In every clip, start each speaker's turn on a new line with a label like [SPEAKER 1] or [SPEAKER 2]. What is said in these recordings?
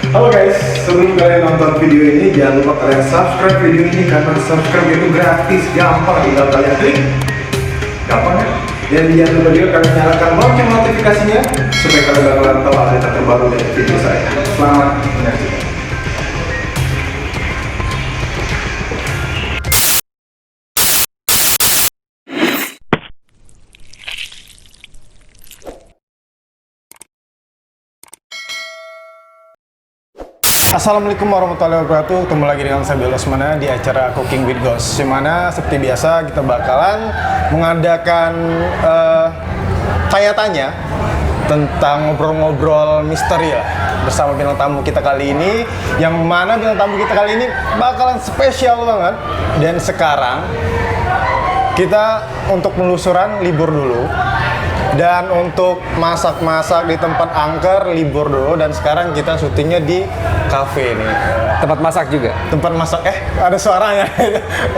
[SPEAKER 1] Halo guys, sebelum kalian nonton video ini jangan lupa kalian subscribe video ini karena subscribe itu gratis, gampang, tinggal kalian klik, gampang ya. Dan jangan lupa juga kalian nyalakan lonceng notifikasinya supaya kalian bakalan tahu update terbaru dari video saya. Selamat menyaksikan. Assalamualaikum warahmatullahi wabarakatuh. Ketemu lagi dengan saya Bill Osmana di acara Cooking with Ghost, dimana seperti biasa kita bakalan mengadakan tanya-tanya tentang ngobrol-ngobrol misteri lah bersama bintang tamu kita kali ini, yang mana bintang tamu kita kali ini bakalan spesial banget. Dan sekarang kita untuk penelusuran libur dulu, dan untuk masak-masak di tempat angker libur dulu, dan sekarang kita syutingnya di kafe nih.
[SPEAKER 2] Tempat masak juga?
[SPEAKER 1] Tempat masak, ada suaranya.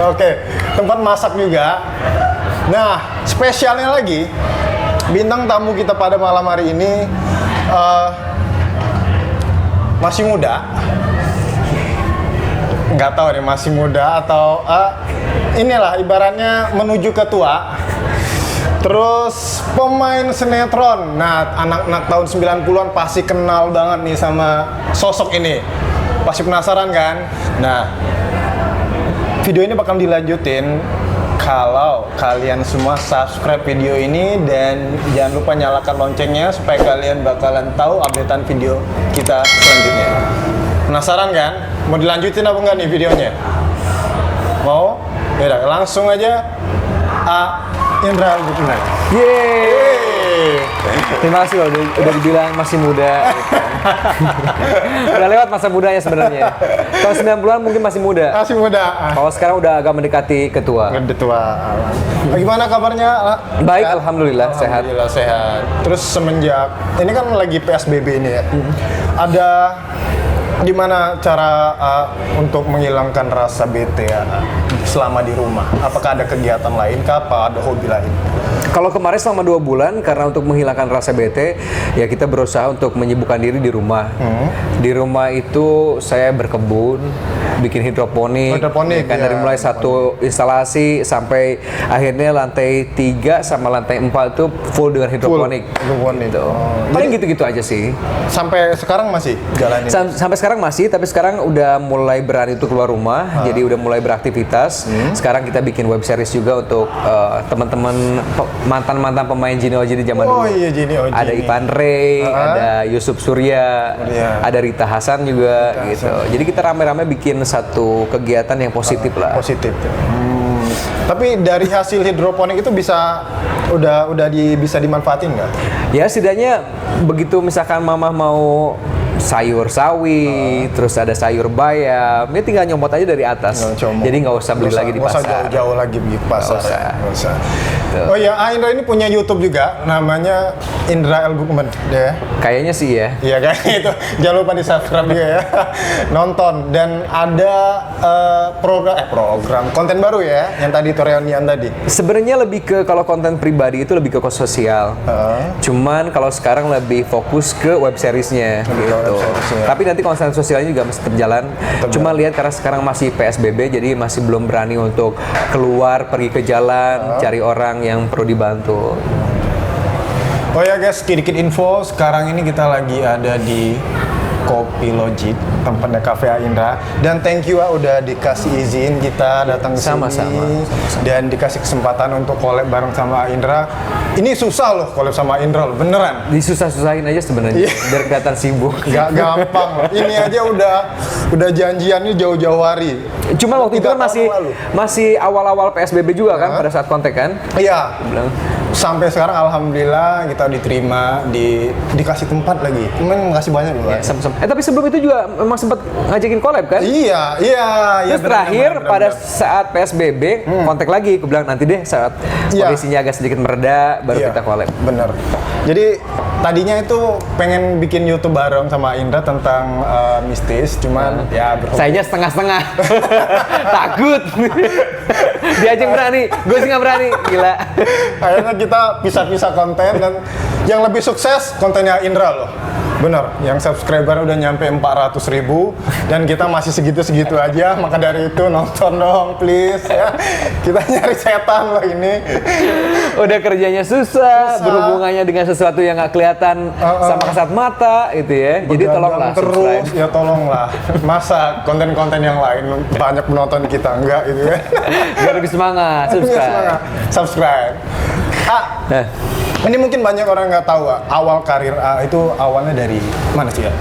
[SPEAKER 1] Oke, tempat masak juga. Nah, spesialnya lagi, bintang tamu kita pada malam hari ini masih muda. Nggak tahu deh masih muda atau inilah ibaratnya menuju ke tua. Terus pemain sinetron. Nah, anak-anak tahun 90-an pasti kenal banget nih sama sosok ini. Pasti penasaran kan? Nah, video ini bakal dilanjutin kalau kalian semua subscribe video ini, dan jangan lupa nyalakan loncengnya supaya kalian bakalan tahu updatean video kita selanjutnya. Penasaran kan? Mau dilanjutin apa enggak nih videonya? Mau? Yaudah, langsung aja. Indra Gukman.
[SPEAKER 2] Yeay! Terima kasih loh, udah dibilang masih muda. Udah lewat masa mudanya sebenarnya. Tahun 90-an mungkin masih muda.
[SPEAKER 1] Masih muda.
[SPEAKER 2] Kalau sekarang udah agak mendekati ketua.
[SPEAKER 1] Gimana kabarnya?
[SPEAKER 2] Baik, alhamdulillah sehat.
[SPEAKER 1] Alhamdulillah sehat. Terus semenjak ini kan lagi PSBB ini ya. Ada gimana cara untuk menghilangkan rasa bete ya selama di rumah? Apakah ada kegiatan lain kah? Apa ada hobi lain?
[SPEAKER 2] Kalau kemarin selama 2 bulan, karena untuk menghilangkan rasa bete, ya kita berusaha untuk menyibukkan diri di rumah. Di rumah itu saya berkebun, bikin hidroponik,
[SPEAKER 1] ya
[SPEAKER 2] kan, dari mulai satu instalasi sampai akhirnya lantai 3 sama lantai 4 itu full dengan hidroponik. Gitu. Paling gitu-gitu aja sih.
[SPEAKER 1] Sampai sekarang masih jalanin?
[SPEAKER 2] Sampai sekarang masih, tapi sekarang udah mulai berani untuk keluar rumah, jadi udah mulai beraktivitas. Sekarang kita bikin web series juga untuk teman-teman mantan-mantan pemain Gini Oji di zaman dulu.
[SPEAKER 1] Iya, Gini Oji.
[SPEAKER 2] Ada Ivan Ray, ada Yusuf Surya, ada Rita Hasan juga gitu. Jadi kita rame-rame bikin satu kegiatan yang positif lah.
[SPEAKER 1] Positif. Tapi dari hasil hidroponik itu bisa bisa dimanfaatin nggak?
[SPEAKER 2] Ya setidaknya begitu misalkan mama mau sayur sawi, terus ada sayur bayam, dia tinggal nyomot aja dari atas. Jadi nggak usah beli lagi di pasar.
[SPEAKER 1] Nggak usah jauh-jauh lagi di pasar.
[SPEAKER 2] Nggak usah.
[SPEAKER 1] Oh iya, Indra ini punya YouTube juga, namanya Indra L. Gukman, ya?
[SPEAKER 2] Kayaknya sih ya.
[SPEAKER 1] Iya kayaknya itu. Jangan lupa di subscribe juga ya. Nonton, dan ada program konten baru ya, yang tadi reunian tadi.
[SPEAKER 2] Sebenarnya lebih ke, kalau konten pribadi itu lebih ke sosial. Cuman kalau sekarang lebih fokus ke web seriesnya gitu. Tapi nanti konten sosialnya juga masih terjalan. Cuma lihat karena sekarang masih PSBB, jadi masih belum berani untuk keluar pergi ke jalan, cari orang yang perlu dibantu.
[SPEAKER 1] Oh ya guys, sedikit info, sekarang ini kita lagi ada di Kopi Logic, tempatnya Cafe Indra. Dan thank you udah dikasih izin kita datang ke sini dan dikasih kesempatan untuk collab bareng sama Indra. Ini susah loh collab sama Indra loh, beneran.
[SPEAKER 2] Disusah-susahin aja sebenarnya, biar kelihatan sibuk.
[SPEAKER 1] Gak gampang loh. Ini aja udah janjiannya jauh-jauh hari.
[SPEAKER 2] Cuma waktu itu kan masih awal-awal PSBB juga kan, pada saat kontak kan?
[SPEAKER 1] Iya. Sampai sekarang alhamdulillah kita diterima, dikasih tempat lagi. Makasih banyak loh.
[SPEAKER 2] Tapi sebelum itu juga memang sempat ngajakin collab kan?
[SPEAKER 1] Iya.
[SPEAKER 2] Terus terakhir pada saat PSBB kontak lagi, aku bilang nanti deh saat kondisinya agak sedikit mereda baru kita collab.
[SPEAKER 1] Bener. Jadi tadinya itu pengen bikin YouTube bareng sama Indra tentang mistis, cuman ya
[SPEAKER 2] sayanya setengah-setengah. Takut. Dia aja berani, gue sih nggak berani, gila.
[SPEAKER 1] Akhirnya kita pisah-pisah konten, dan yang lebih sukses kontennya Indra loh. Bener, yang subscriber udah nyampe 400.000 dan kita masih segitu-segitu aja. Maka dari itu nonton dong, please ya. Kita nyari setan loh ini.
[SPEAKER 2] Udah kerjanya susah, berhubungannya dengan sesuatu yang nggak kelihatan sama kasat mata, gitu ya. Jadi
[SPEAKER 1] Begadang
[SPEAKER 2] tolonglah
[SPEAKER 1] terus,
[SPEAKER 2] subscribe.
[SPEAKER 1] ya tolonglah. Masa konten-konten yang lain banyak penonton kita enggak gitu ya?
[SPEAKER 2] Biar lebih semangat, subscribe.
[SPEAKER 1] Subscribe.
[SPEAKER 2] Nah,
[SPEAKER 1] Ini mungkin banyak orang nggak tahu, awal karir A itu awalnya dari mana sih ya?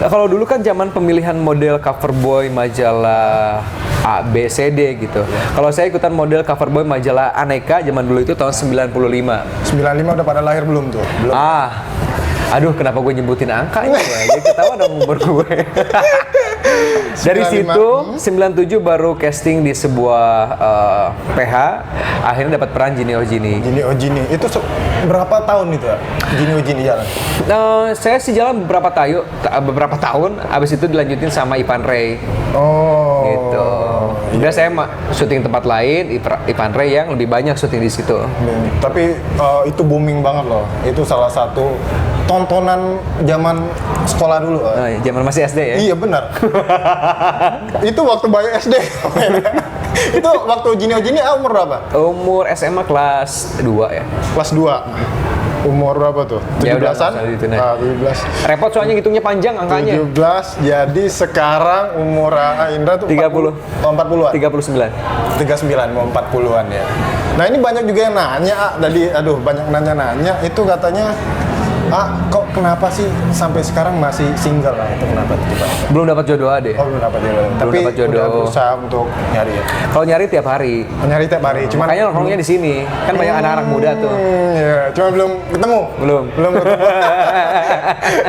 [SPEAKER 2] kalau dulu kan zaman pemilihan model cover boy majalah A, B, C, D gitu. Kalau saya ikutan model cover boy majalah Aneka zaman dulu itu tahun 95.
[SPEAKER 1] 95 udah pada lahir belum tuh? Belum.
[SPEAKER 2] Aduh, kenapa gue nyebutin angkanya? Jadi ketawa dong umur gue. Dari
[SPEAKER 1] 95,
[SPEAKER 2] situ, 97 baru casting di sebuah PH. Akhirnya dapat peran Ginny Ojini.
[SPEAKER 1] Gini Ojini, itu berapa tahun itu ya? Gini Ojini jalan?
[SPEAKER 2] Saya sih jalan beberapa tahun. Abis itu dilanjutin sama Ivan Ray.
[SPEAKER 1] Oh.
[SPEAKER 2] Gitu. Udah saya syuting tempat lain, Ivan Ray yang lebih banyak syuting di situ.
[SPEAKER 1] Tapi itu booming banget loh. Itu salah satu tontonan zaman sekolah dulu.
[SPEAKER 2] Zaman masih SD ya?
[SPEAKER 1] Iya benar. Itu waktu Bayu SD. Itu waktu Gini Ojini umur berapa?
[SPEAKER 2] Umur SMA kelas 2 ya.
[SPEAKER 1] Kelas 2. Umur berapa tuh?
[SPEAKER 2] Ya udah,
[SPEAKER 1] 17-an?
[SPEAKER 2] nggak usah gitu, nah.
[SPEAKER 1] 17.
[SPEAKER 2] Repot soalnya ngitungnya panjang angkanya.
[SPEAKER 1] 17, jadi sekarang umur Indra tuh
[SPEAKER 2] 30.
[SPEAKER 1] 40-an?
[SPEAKER 2] 39.
[SPEAKER 1] 39, mau 40-an ya. Nah ini banyak juga yang nanya, tadi aduh banyak nanya-nanya, itu katanya kok kenapa sih sampai sekarang masih single lah, itu kenapa tiba?
[SPEAKER 2] Belum dapat jodoh deh.
[SPEAKER 1] Oh belum dapat jodoh,
[SPEAKER 2] Belum
[SPEAKER 1] tapi
[SPEAKER 2] dapat jodoh.
[SPEAKER 1] udah berusaha untuk nyari ya?
[SPEAKER 2] Kalau nyari tiap hari.
[SPEAKER 1] Nyari tiap hari, cuman
[SPEAKER 2] Makanya nongkrongnya di sini. Kan banyak anak-anak muda tuh.
[SPEAKER 1] Iya, cuma belum ketemu.
[SPEAKER 2] Belum.
[SPEAKER 1] Ketemu.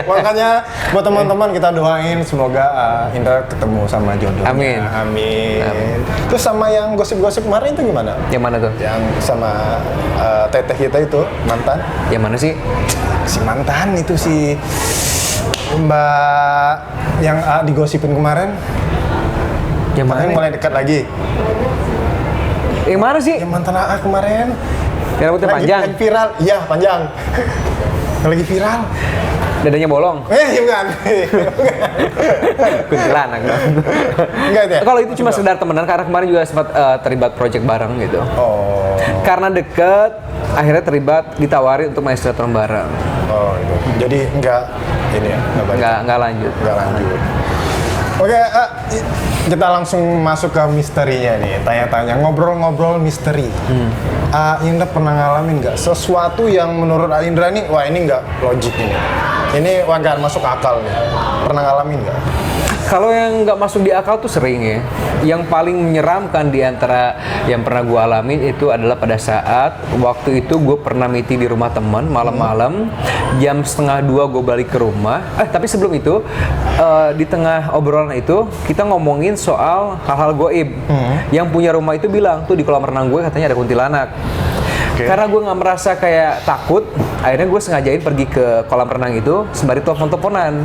[SPEAKER 1] Makanya buat teman-teman kita doain semoga Indra ketemu sama jodohnya.
[SPEAKER 2] Amin.
[SPEAKER 1] Amin. Terus sama yang gosip-gosip kemarin itu gimana?
[SPEAKER 2] Yang mana tuh?
[SPEAKER 1] Yang sama teteh kita itu mantan.
[SPEAKER 2] Yang mana sih?
[SPEAKER 1] Si mantan itu si Mbak yang digosipin kemarin.
[SPEAKER 2] Yang mana?
[SPEAKER 1] Katanya mulai dekat lagi.
[SPEAKER 2] Yang mana sih?
[SPEAKER 1] Yang mantan AA kemarin.
[SPEAKER 2] Yang rambutnya panjang.
[SPEAKER 1] Lagi viral. Iya, panjang. Yang lagi viral.
[SPEAKER 2] Dadanya bolong.
[SPEAKER 1] Bukan.
[SPEAKER 2] Kuntilanak.
[SPEAKER 1] Enggak itu ya?
[SPEAKER 2] Kalau itu cuma sekedar temenan, karena kemarin juga sempat terlibat project bareng gitu.
[SPEAKER 1] Oh.
[SPEAKER 2] Karena deket, akhirnya terlibat, ditawari untuk main sinetron bareng.
[SPEAKER 1] Oh, itu. Jadi enggak ini ya, enggak balik.
[SPEAKER 2] Nggak lanjut.
[SPEAKER 1] Enggak lanjut. Oke, kita langsung masuk ke misterinya nih. Tanya-tanya, ngobrol-ngobrol misteri. Indra pernah ngalamin nggak sesuatu yang menurut Indra nih, wah ini nggak logik ini wah nggak masuk akal nih. Pernah ngalamin nggak?
[SPEAKER 2] Kalau yang nggak masuk di akal tuh sering ya. Yang paling menyeramkan di antara yang pernah gue alamin itu adalah pada saat waktu itu gue pernah meeting di rumah teman malam-malam, jam 1:30 gue balik ke rumah. Tapi sebelum itu di tengah obrolan itu kita ngomongin soal hal-hal goib. Yang punya rumah itu bilang tuh di kolam renang gue katanya ada kuntilanak. Karena gue nggak merasa kayak takut, akhirnya gue sengajain pergi ke kolam renang itu sembari telepon-teleponan.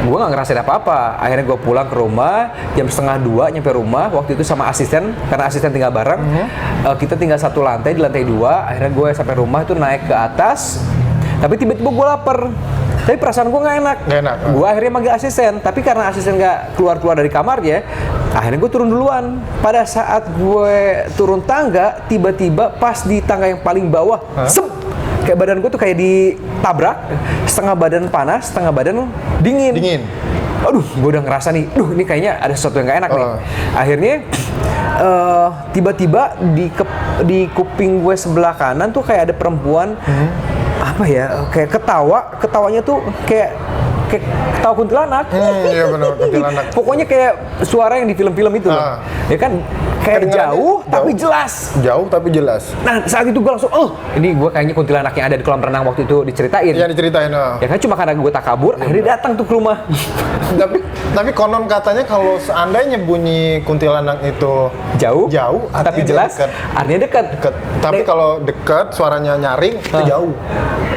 [SPEAKER 2] Gue nggak ngerasain apa-apa. Akhirnya gue pulang ke rumah jam 1:30 nyampe rumah. Waktu itu sama asisten, karena asisten tinggal bareng. Kita tinggal satu lantai, di lantai 2. Akhirnya gue sampai rumah itu naik ke atas. Tapi tiba-tiba gue lapar. Tapi perasaan gue nggak enak.
[SPEAKER 1] Nggak enak.
[SPEAKER 2] Gue akhirnya manggil asisten. Tapi karena asisten nggak keluar-keluar dari kamarnya, akhirnya gue turun duluan. Pada saat gue turun tangga, tiba-tiba pas di tangga yang paling bawah, kayak badan gue tuh kayak ditabrak, setengah badan panas, setengah badan dingin. Aduh, gue udah ngerasa nih, ini kayaknya ada sesuatu yang gak enak nih. Akhirnya tiba-tiba di kuping gue sebelah kanan tuh kayak ada perempuan, apa ya, kayak ketawanya tuh kayak ketawa kuntilanak.
[SPEAKER 1] Iya benar, kuntilanak.
[SPEAKER 2] Pokoknya kayak suara yang di film-film itu loh. Ya kan kayak jauh tapi jelas.
[SPEAKER 1] Jauh tapi jelas.
[SPEAKER 2] Nah saat itu gue langsung, ini gue kayaknya kuntilanak yang ada di kolam renang waktu itu diceritain.
[SPEAKER 1] Iya diceritain.
[SPEAKER 2] Ya kan cuma karena gue tak kabur, akhirnya datang tuh ke rumah.
[SPEAKER 1] tapi konon katanya kalau seandainya bunyi kuntilanak itu
[SPEAKER 2] jauh tapi jelas, artinya dekat.
[SPEAKER 1] Tapi kalau dekat suaranya nyaring itu jauh.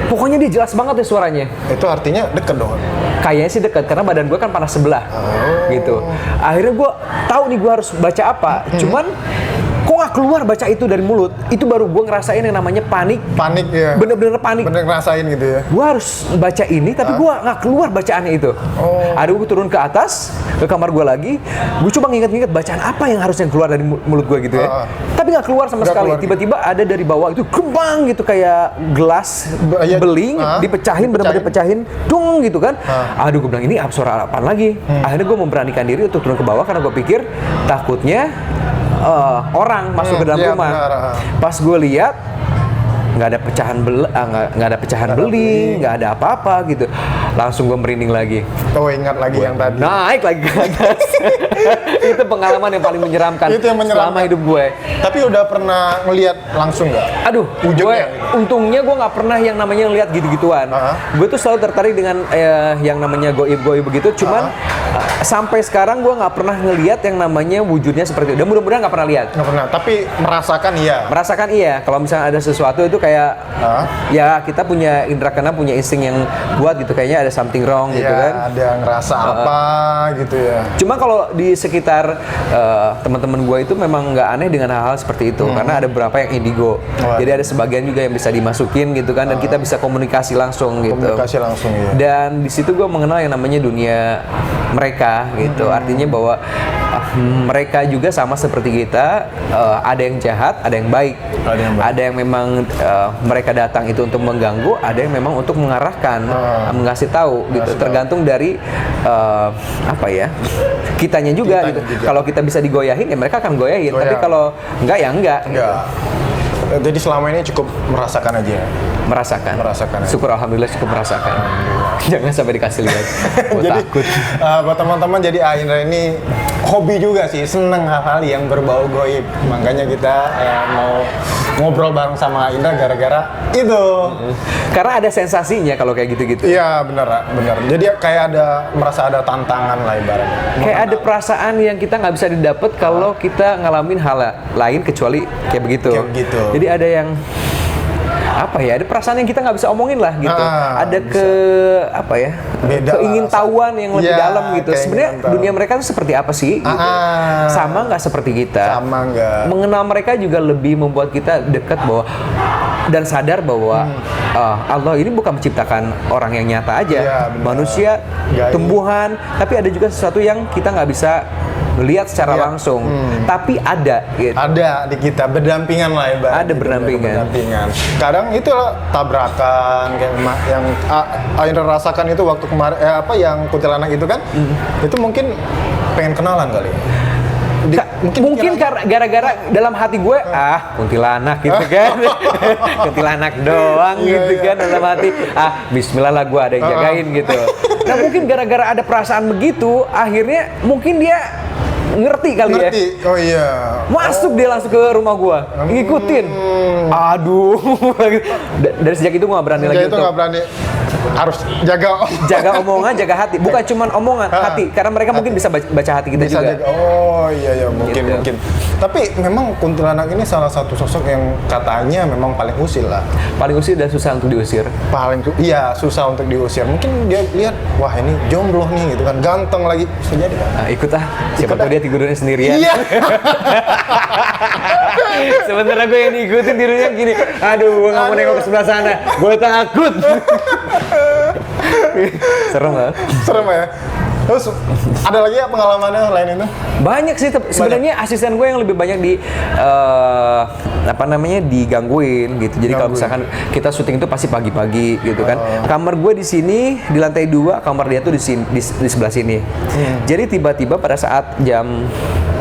[SPEAKER 2] Pokoknya dia jelas banget ya suaranya.
[SPEAKER 1] Itu artinya dekat dong.
[SPEAKER 2] Kayaknya sih dekat karena badan gue kan panas sebelah. Gitu. Akhirnya gue tahu nih gue harus baca apa. Cuman kok nggak Setelah keluar baca itu dari mulut, itu baru gue ngerasain yang namanya panik.
[SPEAKER 1] Panik ya.
[SPEAKER 2] Bener-bener panik.
[SPEAKER 1] Bener ngerasain gitu ya.
[SPEAKER 2] Gue harus baca ini, tapi gue nggak keluar bacaannya itu. Aduh, gue turun ke atas, ke kamar gue lagi. Gue coba nginget-nginget bacaan apa yang harusnya keluar dari mulut gue gitu ya. Tapi nggak keluar sama sekali. Tiba-tiba ada dari bawah itu gembang gitu, kayak gelas beling, dipecahin, benar-benar dipecahin, dung gitu kan. Aduh, gue bilang ini suara apaan lagi. Akhirnya gue memberanikan diri untuk turun ke bawah karena gue pikir takutnya orang masuk ke dalam rumah.
[SPEAKER 1] Benar.
[SPEAKER 2] Pas gue lihat nggak ada pecahan nggak ada pecahan beling, nggak ada apa-apa gitu. Langsung gue merinding lagi.
[SPEAKER 1] Ingat lagi yang tadi.
[SPEAKER 2] Naik lagi ke atas. Itu pengalaman yang paling menyeramkan,
[SPEAKER 1] Itu yang menyeramkan
[SPEAKER 2] selama hidup gue.
[SPEAKER 1] Tapi udah pernah ngelihat langsung nggak?
[SPEAKER 2] Aduh,
[SPEAKER 1] Wujudnya
[SPEAKER 2] untungnya gue nggak pernah yang namanya ngeliat gitu-gituan. Gue tuh selalu tertarik dengan yang namanya goib-goib begitu. Cuman sampai sekarang gue nggak pernah ngeliat yang namanya wujudnya seperti itu. Dan mudah-mudahan nggak pernah lihat.
[SPEAKER 1] Nggak pernah. Tapi merasakan iya.
[SPEAKER 2] Merasakan iya. Kalau misalnya ada sesuatu itu kayak ya kita punya indera keenam, punya insting yang kuat gitu. Kayaknya ada something wrong gitu kan.
[SPEAKER 1] Ada ngerasa apa gitu ya.
[SPEAKER 2] Cuma kalau di sekitar teman-teman gue itu memang nggak aneh dengan hal-hal seperti itu, karena ada beberapa yang indigo. Jadi ada sebagian juga yang bisa dimasukin gitu kan, dan kita bisa komunikasi langsung gitu.
[SPEAKER 1] Komunikasi langsung ya.
[SPEAKER 2] Dan di situ gue mengenal yang namanya dunia mereka gitu. Artinya bahwa mereka juga sama seperti kita, ada yang jahat, ada yang baik. Ada yang memang mereka datang itu untuk mengganggu, ada yang memang untuk mengarahkan, mengasih tahu gitu. Tergantung dari apa ya, kitanya juga gitu. Kalau kita bisa digoyahin ya mereka akan goyahin, tapi kalau enggak ya enggak.
[SPEAKER 1] Jadi selama ini cukup merasakan aja.
[SPEAKER 2] Merasakan. Syukur alhamdulillah cukup merasakan. Jangan sampai dikasih lihat.
[SPEAKER 1] Jadi
[SPEAKER 2] takut.
[SPEAKER 1] Buat teman-teman, jadi Indra ini hobi juga sih, seneng hal-hal yang berbau goib. Makanya kita mau ngobrol bareng sama Indra gara-gara itu.
[SPEAKER 2] Karena ada sensasinya kalau kayak gitu-gitu.
[SPEAKER 1] Iya benar. Jadi kayak merasa ada tantangan lah ibaratnya.
[SPEAKER 2] Kayak ada perasaan yang kita nggak bisa didapat kalau kita ngalamin hal lain kecuali kayak begitu. Jadi ada yang apa ya, ada perasaan yang kita nggak bisa omongin lah gitu. Ada keingintahuan yang lebih dalam gitu. Sebenarnya dunia mereka itu seperti apa sih? Gitu. Sama nggak seperti kita?
[SPEAKER 1] Sama nggak.
[SPEAKER 2] Mengenal mereka juga lebih membuat kita dekat bahwa dan sadar bahwa Allah ini bukan menciptakan orang yang nyata aja, manusia, tumbuhan, tapi ada juga sesuatu yang kita nggak bisa lihat secara langsung, tapi ada gitu. Ada
[SPEAKER 1] di kita, berdampingan lah ibaratnya.
[SPEAKER 2] Ada berdampingan.
[SPEAKER 1] Kadang itu tabrakan kayak yang Indra rasakan itu waktu kemarin yang kuntilanak itu kan, itu mungkin pengen kenalan kali.
[SPEAKER 2] Mungkin gara-gara dalam hati gue kuntilanak gitu kan. Kuntilanak doang gitu kan dalam hati. Bismillah lah gue ada yang jagain gitu. Nah mungkin gara-gara ada perasaan begitu, akhirnya mungkin dia ngerti kali ya.
[SPEAKER 1] Oh iya.
[SPEAKER 2] Masuk dia langsung ke rumah gua, ngikutin. Aduh. Dari sejak itu gua nggak berani lagi untuk.
[SPEAKER 1] Harus jaga
[SPEAKER 2] omongan, jaga hati. Bukan cuma omongan, hati. Karena mereka mungkin bisa baca hati kita juga.
[SPEAKER 1] Oh iya mungkin. Tapi memang kuntilanak ini salah satu sosok yang katanya memang paling usil lah.
[SPEAKER 2] Paling usil dan susah untuk diusir.
[SPEAKER 1] Susah untuk diusir. Mungkin dia lihat, wah ini jomblo nih gitu kan, ganteng lagi. Bisa jadi kan?
[SPEAKER 2] Ikut siapa tahu dia tidurnya sendirian. Iya. Sementara gue yang diikutin tidurnya gini. Aduh, gue nggak mau nengok ke sebelah sana. Gue takut. Serem ya.
[SPEAKER 1] Terus ada lagi ya pengalamannya lain itu?
[SPEAKER 2] Banyak sih sebenarnya. Asisten gue yang lebih banyak digangguin gitu. Jadi kalau misalkan kita syuting itu pasti pagi-pagi gitu kan. Kamar gue di sini di lantai 2, kamar dia tuh di sebelah sini. Jadi tiba-tiba pada saat jam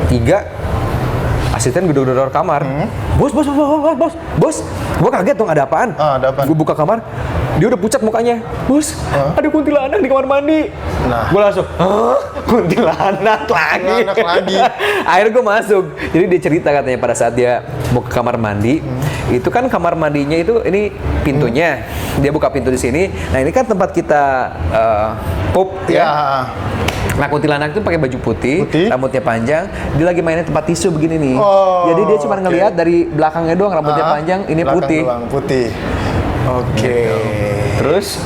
[SPEAKER 2] 3 asisten gedor-gedor kamar. Bos. Gue kaget dong, ada apaan? Gue buka kamar, dia udah pucat mukanya. Bos, ada kuntilanak di kamar mandi. Gue langsung, kuntilanak lagi. Akhirnya gue masuk. Jadi dia cerita katanya pada saat dia mau ke kamar mandi, itu kan kamar mandinya itu ini pintunya. Dia buka pintu di sini. Nah ini kan tempat kita pup ya. Nah kuntilanak itu pakai baju putih, rambutnya panjang, dia lagi mainin tempat tisu begini nih. Jadi dia cuma ngelihat dari belakangnya doang, rambutnya panjang, ini putih.
[SPEAKER 1] Oke.
[SPEAKER 2] Terus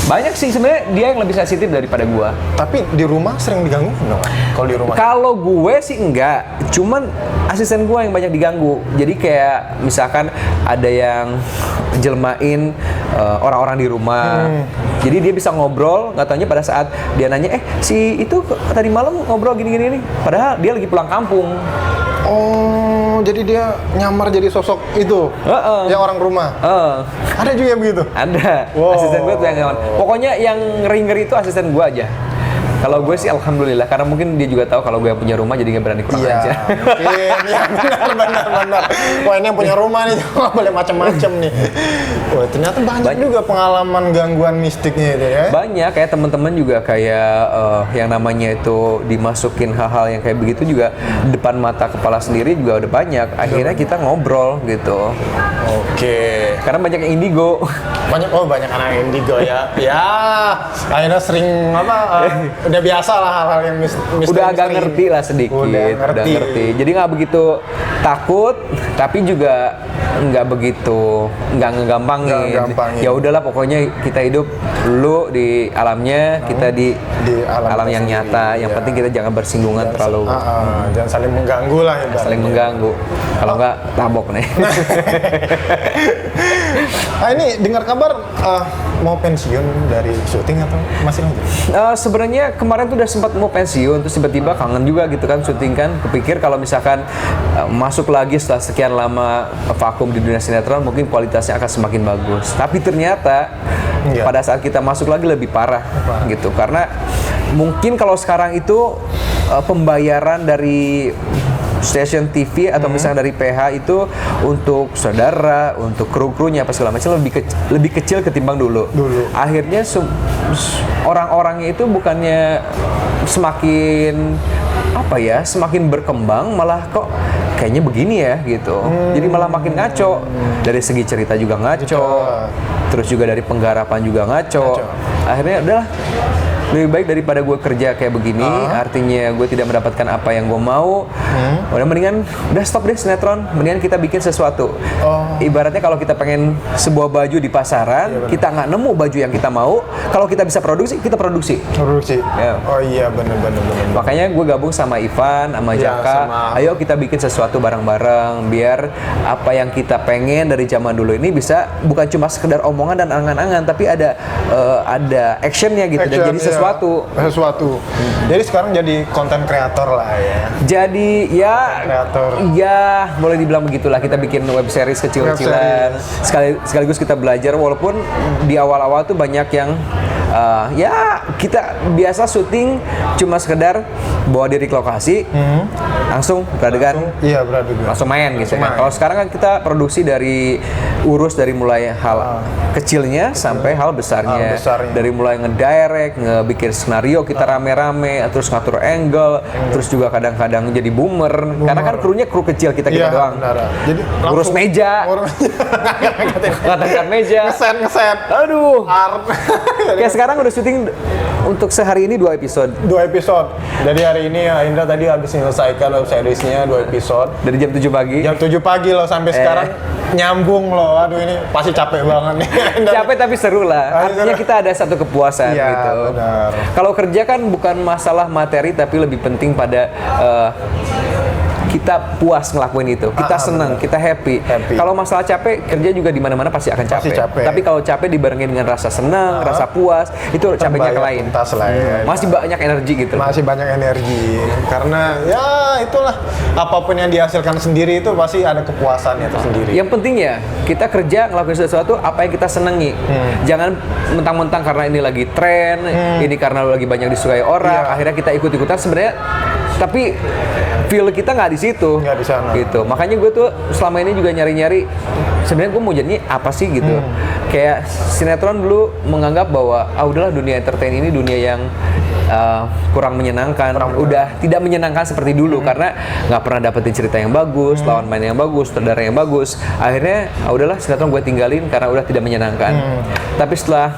[SPEAKER 2] banyak sih sebenarnya dia yang lebih sensitif daripada gua.
[SPEAKER 1] Tapi di rumah sering diganggu nggak? Kalau di rumah?
[SPEAKER 2] Kalau gue sih enggak, cuman asisten gue yang banyak diganggu. Jadi kayak misalkan ada yang jelmain orang-orang di rumah. Jadi dia bisa ngobrol, nggak taunya pada saat dia nanya, si itu tadi malam ngobrol gini-gini nih. Padahal dia lagi pulang kampung.
[SPEAKER 1] Oh, jadi dia nyamar jadi sosok itu, yang orang rumah. Ada juga yang begitu?
[SPEAKER 2] Ada.
[SPEAKER 1] Wow.
[SPEAKER 2] Asisten gue tuh yang nyaman. Pokoknya yang ngeri-ngeri itu asisten gue aja. Kalau gue sih alhamdulillah, karena mungkin dia juga tahu kalau gue yang punya rumah, jadi nggak berani kurang aja.
[SPEAKER 1] Iya, benar. Wah, ini yang punya rumah nih, nggak boleh macam-macam nih. Wah, ternyata banyak juga pengalaman gangguan mistiknya itu ya.
[SPEAKER 2] Banyak, kayak teman-teman juga kayak yang namanya itu dimasukin hal-hal yang kayak begitu juga depan mata kepala sendiri juga udah banyak. Akhirnya kita ngobrol gitu.
[SPEAKER 1] Oke.
[SPEAKER 2] Karena banyak yang indigo.
[SPEAKER 1] Banyak anak indigo ya. Ya, akhirnya sering udah biasa lah hal-hal yang misteri.
[SPEAKER 2] Udah agak ngerti lah sedikit. Udah ngerti. Jadi nggak begitu takut, tapi juga nggak begitu nggak ngegampangin. Ya udahlah, pokoknya kita hidup dulu di alamnya, kita di alam yang nyata. Yang penting kita jangan bersinggungan terlalu.
[SPEAKER 1] Jangan saling mengganggu lah ya.
[SPEAKER 2] Saling mengganggu. Kalau nggak tabok nih.
[SPEAKER 1] Ini dengar kabar mau pensiun dari syuting atau masih lanjut?
[SPEAKER 2] Sebenarnya kemarin tuh udah sempat mau pensiun, terus tiba-tiba kangen juga gitu kan syuting kan. Kepikir kalau misalkan masuk lagi setelah sekian lama vakum di dunia sinetron, mungkin kualitasnya akan semakin bagus. Tapi ternyata pada saat kita masuk lagi lebih parah gitu. Karena mungkin kalau sekarang itu pembayaran dari stasiun TV atau misalnya dari PH itu untuk saudara, untuk kru-krunya apa segala macam lebih kecil ketimbang dulu. Akhirnya orang-orangnya itu bukannya semakin semakin berkembang, malah kok kayaknya begini ya gitu. Jadi malah makin ngaco. Dari segi cerita juga ngaco. Terus juga dari penggarapan juga ngaco. Akhirnya udahlah, lebih baik daripada gue kerja kayak begini, artinya gue tidak mendapatkan apa yang gue mau. Udah stop deh sinetron, mendingan kita bikin sesuatu. Ibaratnya kalau kita pengen sebuah baju di pasaran, kita nggak nemu baju yang kita mau, kalau kita bisa produksi, kita produksi. Ya.
[SPEAKER 1] Oh iya, bener.
[SPEAKER 2] Makanya gue gabung sama Ivan, sama Jaka. Ayo kita bikin sesuatu bareng-bareng, biar apa yang kita pengen dari zaman dulu ini bisa bukan cuma sekedar omongan dan angan-angan, tapi ada actionnya gitu, dan jadi sesuatu.
[SPEAKER 1] Jadi sekarang jadi konten kreator lah ya.
[SPEAKER 2] Jadi ya boleh dibilang begitulah, kita bikin web series kecil-kecilan. Sekaligus kita belajar, walaupun di awal-awal tuh banyak yang kita biasa syuting cuma sekedar bawa diri ke lokasi, langsung beradegan, langsung main gitu kan. Kalau sekarang kan kita produksi urus dari mulai hal kecilnya sampai hal besarnya. Dari mulai ngedirect, ngebikin skenario kita rame-rame, terus ngatur angle, terus juga kadang-kadang jadi boomer. Karena kan krunya kru kecil kita doang.
[SPEAKER 1] Jadi
[SPEAKER 2] urus meja, ngangkat meja,
[SPEAKER 1] ngeset.
[SPEAKER 2] Aduh. Kayak sekarang udah syuting untuk sehari ini 2 episode.
[SPEAKER 1] Jadi hari ini Indra tadi habis menyelesaikan web seriesnya 2 episode.
[SPEAKER 2] Dari jam 7 pagi.
[SPEAKER 1] Jam 7 pagi loh sampai sekarang nyambung loh. Aduh, ini pasti capek banget nih.
[SPEAKER 2] Capek tapi seru lah. Artinya kita ada satu kepuasan gitu.
[SPEAKER 1] Benar.
[SPEAKER 2] Kalau kerja kan bukan masalah materi, tapi lebih penting pada kita puas ngelakuin itu, kita senang, kita happy. Kalau masalah capek, kerja juga di mana-mana pasti akan capek. Tapi kalau capek dibarengin dengan rasa senang, rasa puas, itu capeknya ke lain. Masih banyak energi gitu. Karena ya itulah, apapun yang dihasilkan sendiri itu pasti ada kepuasannya tersendiri. Yang penting ya, kita kerja ngelakuin sesuatu apa yang kita senengi. Jangan mentang-mentang karena ini lagi tren, ini karena lagi banyak disukai orang, akhirnya kita ikut-ikutan sebenarnya. Tapi feel kita nggak di situ,
[SPEAKER 1] nggak di sana.
[SPEAKER 2] Gitu. Makanya gue tuh selama ini juga nyari-nyari. Sebenarnya gue mau jadi apa sih gitu. Kayak sinetron dulu menganggap bahwa udahlah dunia entertain ini dunia yang kurang menyenangkan. Udah tidak menyenangkan seperti dulu karena nggak pernah dapetin cerita yang bagus, lawan main yang bagus, sutradara yang bagus. Akhirnya udahlah sinetron gue tinggalin karena udah tidak menyenangkan. Tapi setelah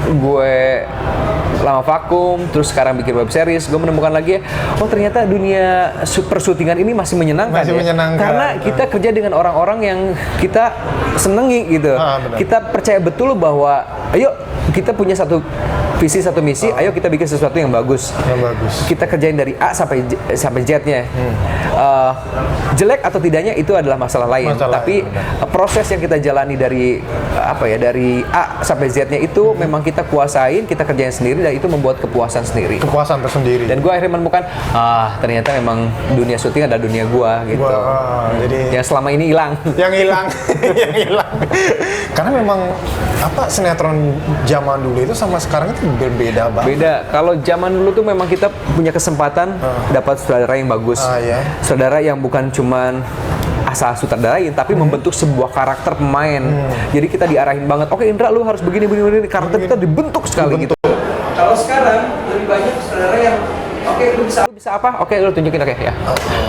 [SPEAKER 2] gue lama vakum, terus sekarang bikin web series, gue menemukan lagi ternyata dunia persyutingan ini masih menyenangkan. Karena kita kerja dengan orang-orang yang kita senengi gitu. Kita percaya betul bahwa ayo kita punya satu visi, satu misi, ayo kita bikin sesuatu yang bagus.
[SPEAKER 1] Yang bagus.
[SPEAKER 2] Kita kerjain dari A sampai Z-nya. Jelek atau tidaknya itu adalah masalah lain. Tapi proses yang kita jalani dari dari A sampai Z-nya itu memang kita kuasain, kita kerjain sendiri, dan itu membuat kepuasan sendiri.
[SPEAKER 1] Kepuasan tersendiri.
[SPEAKER 2] Dan gue akhirnya menemukan, ternyata memang dunia syuting ada dunia gue gitu.
[SPEAKER 1] Jadi
[SPEAKER 2] yang selama ini hilang.
[SPEAKER 1] Yang hilang, yang hilang. Karena memang sinetron zaman dulu itu sama sekarang itu berbeda banget.
[SPEAKER 2] Beda. Kalau zaman dulu tuh memang kita punya kesempatan dapat sutradara yang bagus. Sutradara yang bukan cuman asal sutradarain, tapi membentuk sebuah karakter pemain. Jadi kita diarahin banget. Oke Indra, lu harus begini. Karakter kita dibentuk sekali gitu. Kalau sekarang lebih banyak sutradara yang lu bisa apa? Oke, lu tunjukin, ya.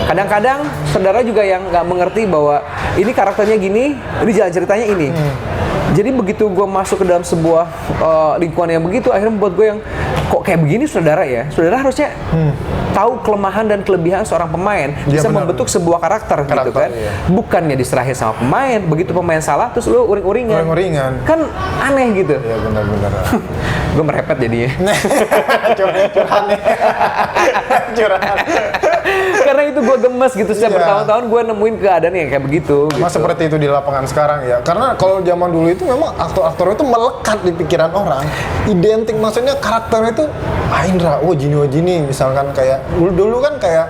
[SPEAKER 2] Kadang-kadang saudara juga yang nggak mengerti bahwa ini karakternya gini, ini jalan ceritanya ini. Jadi begitu gue masuk ke dalam sebuah lingkungan yang begitu, akhirnya membuat gue yang kok kayak begini saudara ya. Saudara harusnya tahu kelemahan dan kelebihan seorang pemain, bisa membentuk sebuah karakter gitu kan.
[SPEAKER 1] Iya.
[SPEAKER 2] Bukannya diserahin sama pemain, begitu pemain salah terus lu uring-uringan. Kan aneh gitu.
[SPEAKER 1] Iya benar-benar.
[SPEAKER 2] Gue merepet jadinya.
[SPEAKER 1] Curhat nih. Curhat.
[SPEAKER 2] Karena itu gue gemes gitu, setiap bertahun-tahun gue nemuin keadaan yang kayak begitu.
[SPEAKER 1] Mas seperti itu di lapangan sekarang ya. Karena kalau zaman dulu itu memang aktor-aktor itu melekat di pikiran orang. Identik, maksudnya karakternya itu Indra, Jini misalkan kayak dulu kan kayak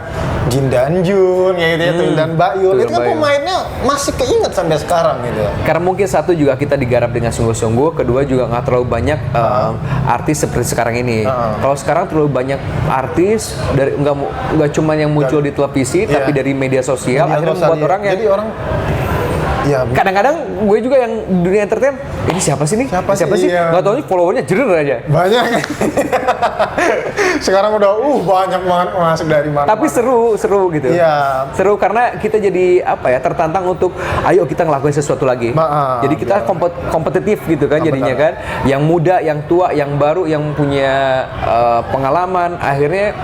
[SPEAKER 1] Jin dan Jun kayak gitu ya, dan Mbak Yul itu kan pemainnya masih keinget sampai sekarang gitu.
[SPEAKER 2] Karena mungkin satu juga kita digarap dengan sungguh-sungguh, kedua juga nggak terlalu banyak artis seperti sekarang ini. Kalau sekarang terlalu banyak artis dari nggak cuma yang muncul di televisi, tapi dari media sosial, akhirnya membuat orang yang
[SPEAKER 1] jadi orang
[SPEAKER 2] kadang-kadang gue juga yang dunia entertain, ini siapa sih nih? Siapa sih? Nggak tahu nih followernya jerer aja.
[SPEAKER 1] Banyak. Sekarang udah banyak banget masuk dari mana.
[SPEAKER 2] Tapi seru gitu. Iya. Seru karena kita jadi tertantang untuk ayo kita ngelakuin sesuatu lagi. Jadi kita kompetitif gitu kan jadinya kan. Yang muda, yang tua, yang baru, yang punya pengalaman, akhirnya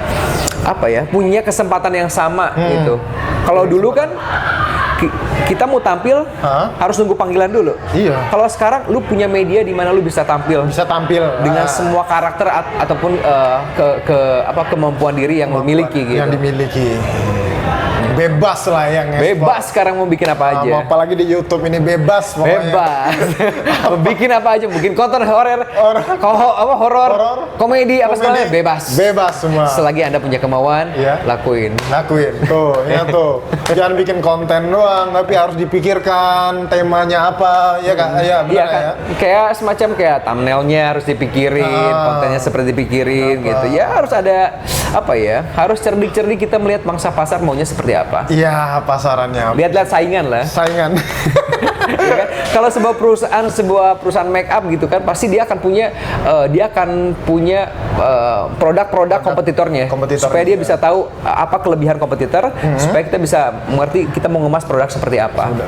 [SPEAKER 2] punya kesempatan yang sama gitu. Kalau dulu kan kita mau tampil harus nunggu panggilan dulu.
[SPEAKER 1] Iya.
[SPEAKER 2] Kalau sekarang lu punya media di mana lu bisa tampil. Dengan semua karakter ataupun kemampuan diri yang memiliki gitu.
[SPEAKER 1] Yang dimiliki. Bebas lah yang
[SPEAKER 2] bebas sekarang mau bikin apa aja.
[SPEAKER 1] Apalagi di YouTube ini bebas pokoknya.
[SPEAKER 2] Bebas. Bikin apa aja, bikin konten horor, komedi apa segalanya bebas.
[SPEAKER 1] Bebas semua.
[SPEAKER 2] Selagi Anda punya kemauan, lakuin.
[SPEAKER 1] Tuh, ya tuh. Jangan bikin konten doang, tapi harus dipikirkan temanya apa, ya Kak? Ya, benar ya.
[SPEAKER 2] Kayak semacam kayak thumbnailnya harus dipikirin, kontennya seperti dipikirin gitu. Ya harus ada harus cerdik-cerdik kita melihat mangsa pasar maunya seperti apa.
[SPEAKER 1] Iya, pasarannya.
[SPEAKER 2] Lihat-lihat saingan lah.
[SPEAKER 1] Saingan.
[SPEAKER 2] Ya kan? Kalau sebuah perusahaan make up gitu kan, pasti dia akan punya produk-produk kompetitornya. Supaya dia bisa tahu apa kelebihan kompetitor, supaya kita bisa mengerti kita mau ngemas produk seperti apa.
[SPEAKER 1] Wah,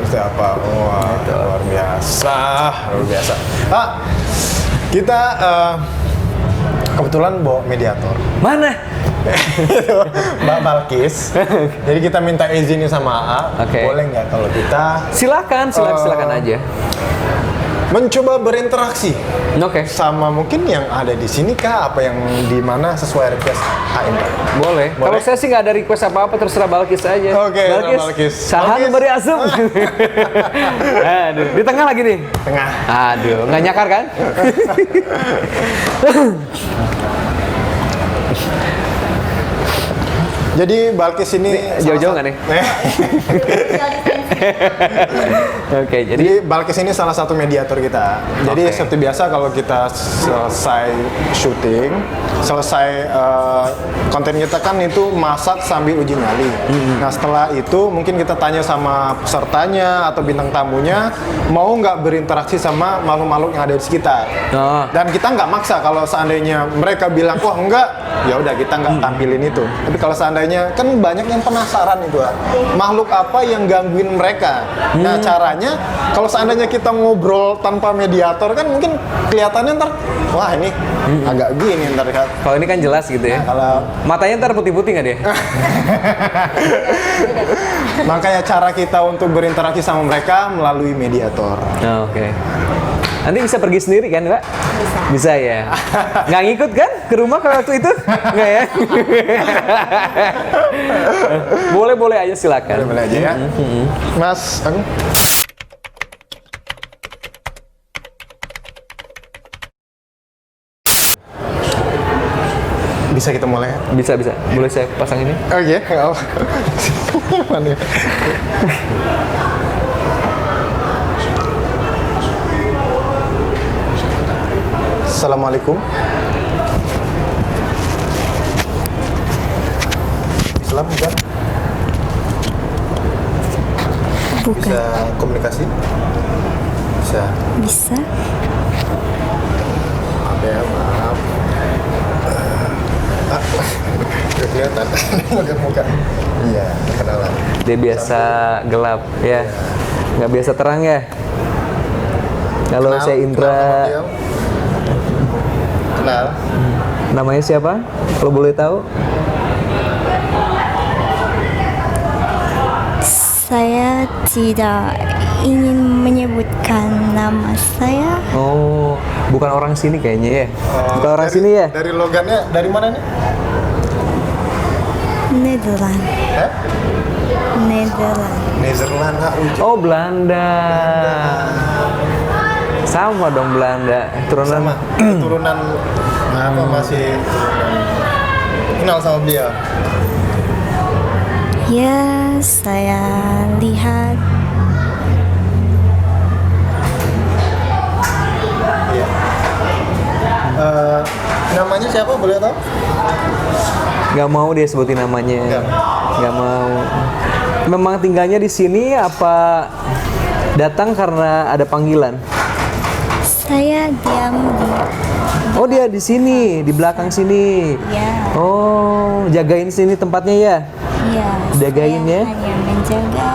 [SPEAKER 1] gitu. Luar biasa. Kita kebetulan bawa mediator.
[SPEAKER 2] Mana?
[SPEAKER 1] Mbak Balkis. Jadi kita minta izin sama AA. Boleh nggak kalau kita
[SPEAKER 2] silakan aja
[SPEAKER 1] mencoba berinteraksi sama mungkin yang ada di sini kah, apa yang di mana sesuai request Indra?
[SPEAKER 2] Boleh. Kalau saya sih nggak ada request apa-apa, terserah Balkis aja. Balkis. Sahan beri asum. Aduh, di tengah lagi nih.
[SPEAKER 1] Tengah.
[SPEAKER 2] Aduh, nggak nyakar kan?
[SPEAKER 1] Jadi Balkis ini
[SPEAKER 2] jauh-jauh nggak nih? Jadi
[SPEAKER 1] Balkis ini salah satu mediator kita. Jadi seperti biasa kalau kita selesai syuting, konten kita kan itu masak sambil uji nyali. Nah setelah itu mungkin kita tanya sama pesertanya atau bintang tamunya mau nggak berinteraksi sama makhluk-makhluk yang ada di sekitar. Dan kita nggak maksa kalau seandainya mereka bilang wah enggak, ya udah kita nggak tampilin itu. Tapi kalau seandainya kan banyak yang penasaran itu makhluk apa yang gangguin mereka. Nah caranya kalau seandainya kita ngobrol tanpa mediator kan mungkin kelihatannya ntar wah ini agak gini ntar lihat.
[SPEAKER 2] Kalau ini kan jelas gitu ya. Kalau matanya ntar putih-putih nggak dia?
[SPEAKER 1] Makanya cara kita untuk berinteraksi sama mereka melalui mediator.
[SPEAKER 2] Nanti bisa pergi sendiri kan, Mbak? Bisa ya. Nggak ngikut kan ke rumah kalau waktu itu? Nggak ya? Boleh aja silakan.
[SPEAKER 1] Boleh aja ya. Mas Agung. Bisa kita mulai?
[SPEAKER 2] Bisa. Boleh saya pasang ini?
[SPEAKER 1] Oke, nggak apa. Mana ya? Assalamualaikum. Islam bukan?
[SPEAKER 3] Bukan.
[SPEAKER 1] Bisa komunikasi? Bisa.
[SPEAKER 3] Bisa.
[SPEAKER 1] Maaf ya, maaf. Udah kelihatan. Muka. Iya, kenalan.
[SPEAKER 2] Dia biasa gelap ya. Nggak biasa terang ya. Halo,
[SPEAKER 1] Kenal,
[SPEAKER 2] saya Indra.
[SPEAKER 1] kenal sama beliau? Kenal.
[SPEAKER 2] Namanya siapa? Kalau boleh tahu?
[SPEAKER 3] Saya tidak ingin menyebutkan nama saya.
[SPEAKER 2] Oh, bukan orang sini kayaknya ya. Bukan orang
[SPEAKER 1] Dari-
[SPEAKER 2] sini ya.
[SPEAKER 1] Dari logannya, dari mana nih?
[SPEAKER 3] Nederland.
[SPEAKER 1] Hah?
[SPEAKER 3] Nederland.
[SPEAKER 1] Netherlands.
[SPEAKER 2] Oh, Belanda. Sama dong Belanda. Turunan
[SPEAKER 1] Sama. Keturunan apa masih kenal sama beliau?
[SPEAKER 3] Ya, saya lihat
[SPEAKER 1] Iya. Namanya siapa boleh tahu?
[SPEAKER 2] nggak mau dia sebutin namanya. Nggak mau. Memang tinggalnya di sini apa datang karena ada panggilan?
[SPEAKER 3] saya diam di
[SPEAKER 2] Oh, dia di sini, di belakang sini.
[SPEAKER 3] ya.
[SPEAKER 2] Oh, jagain sini tempatnya ya.
[SPEAKER 3] Ya,
[SPEAKER 2] Jagain
[SPEAKER 3] saya
[SPEAKER 2] ya.
[SPEAKER 3] hanya menjaga.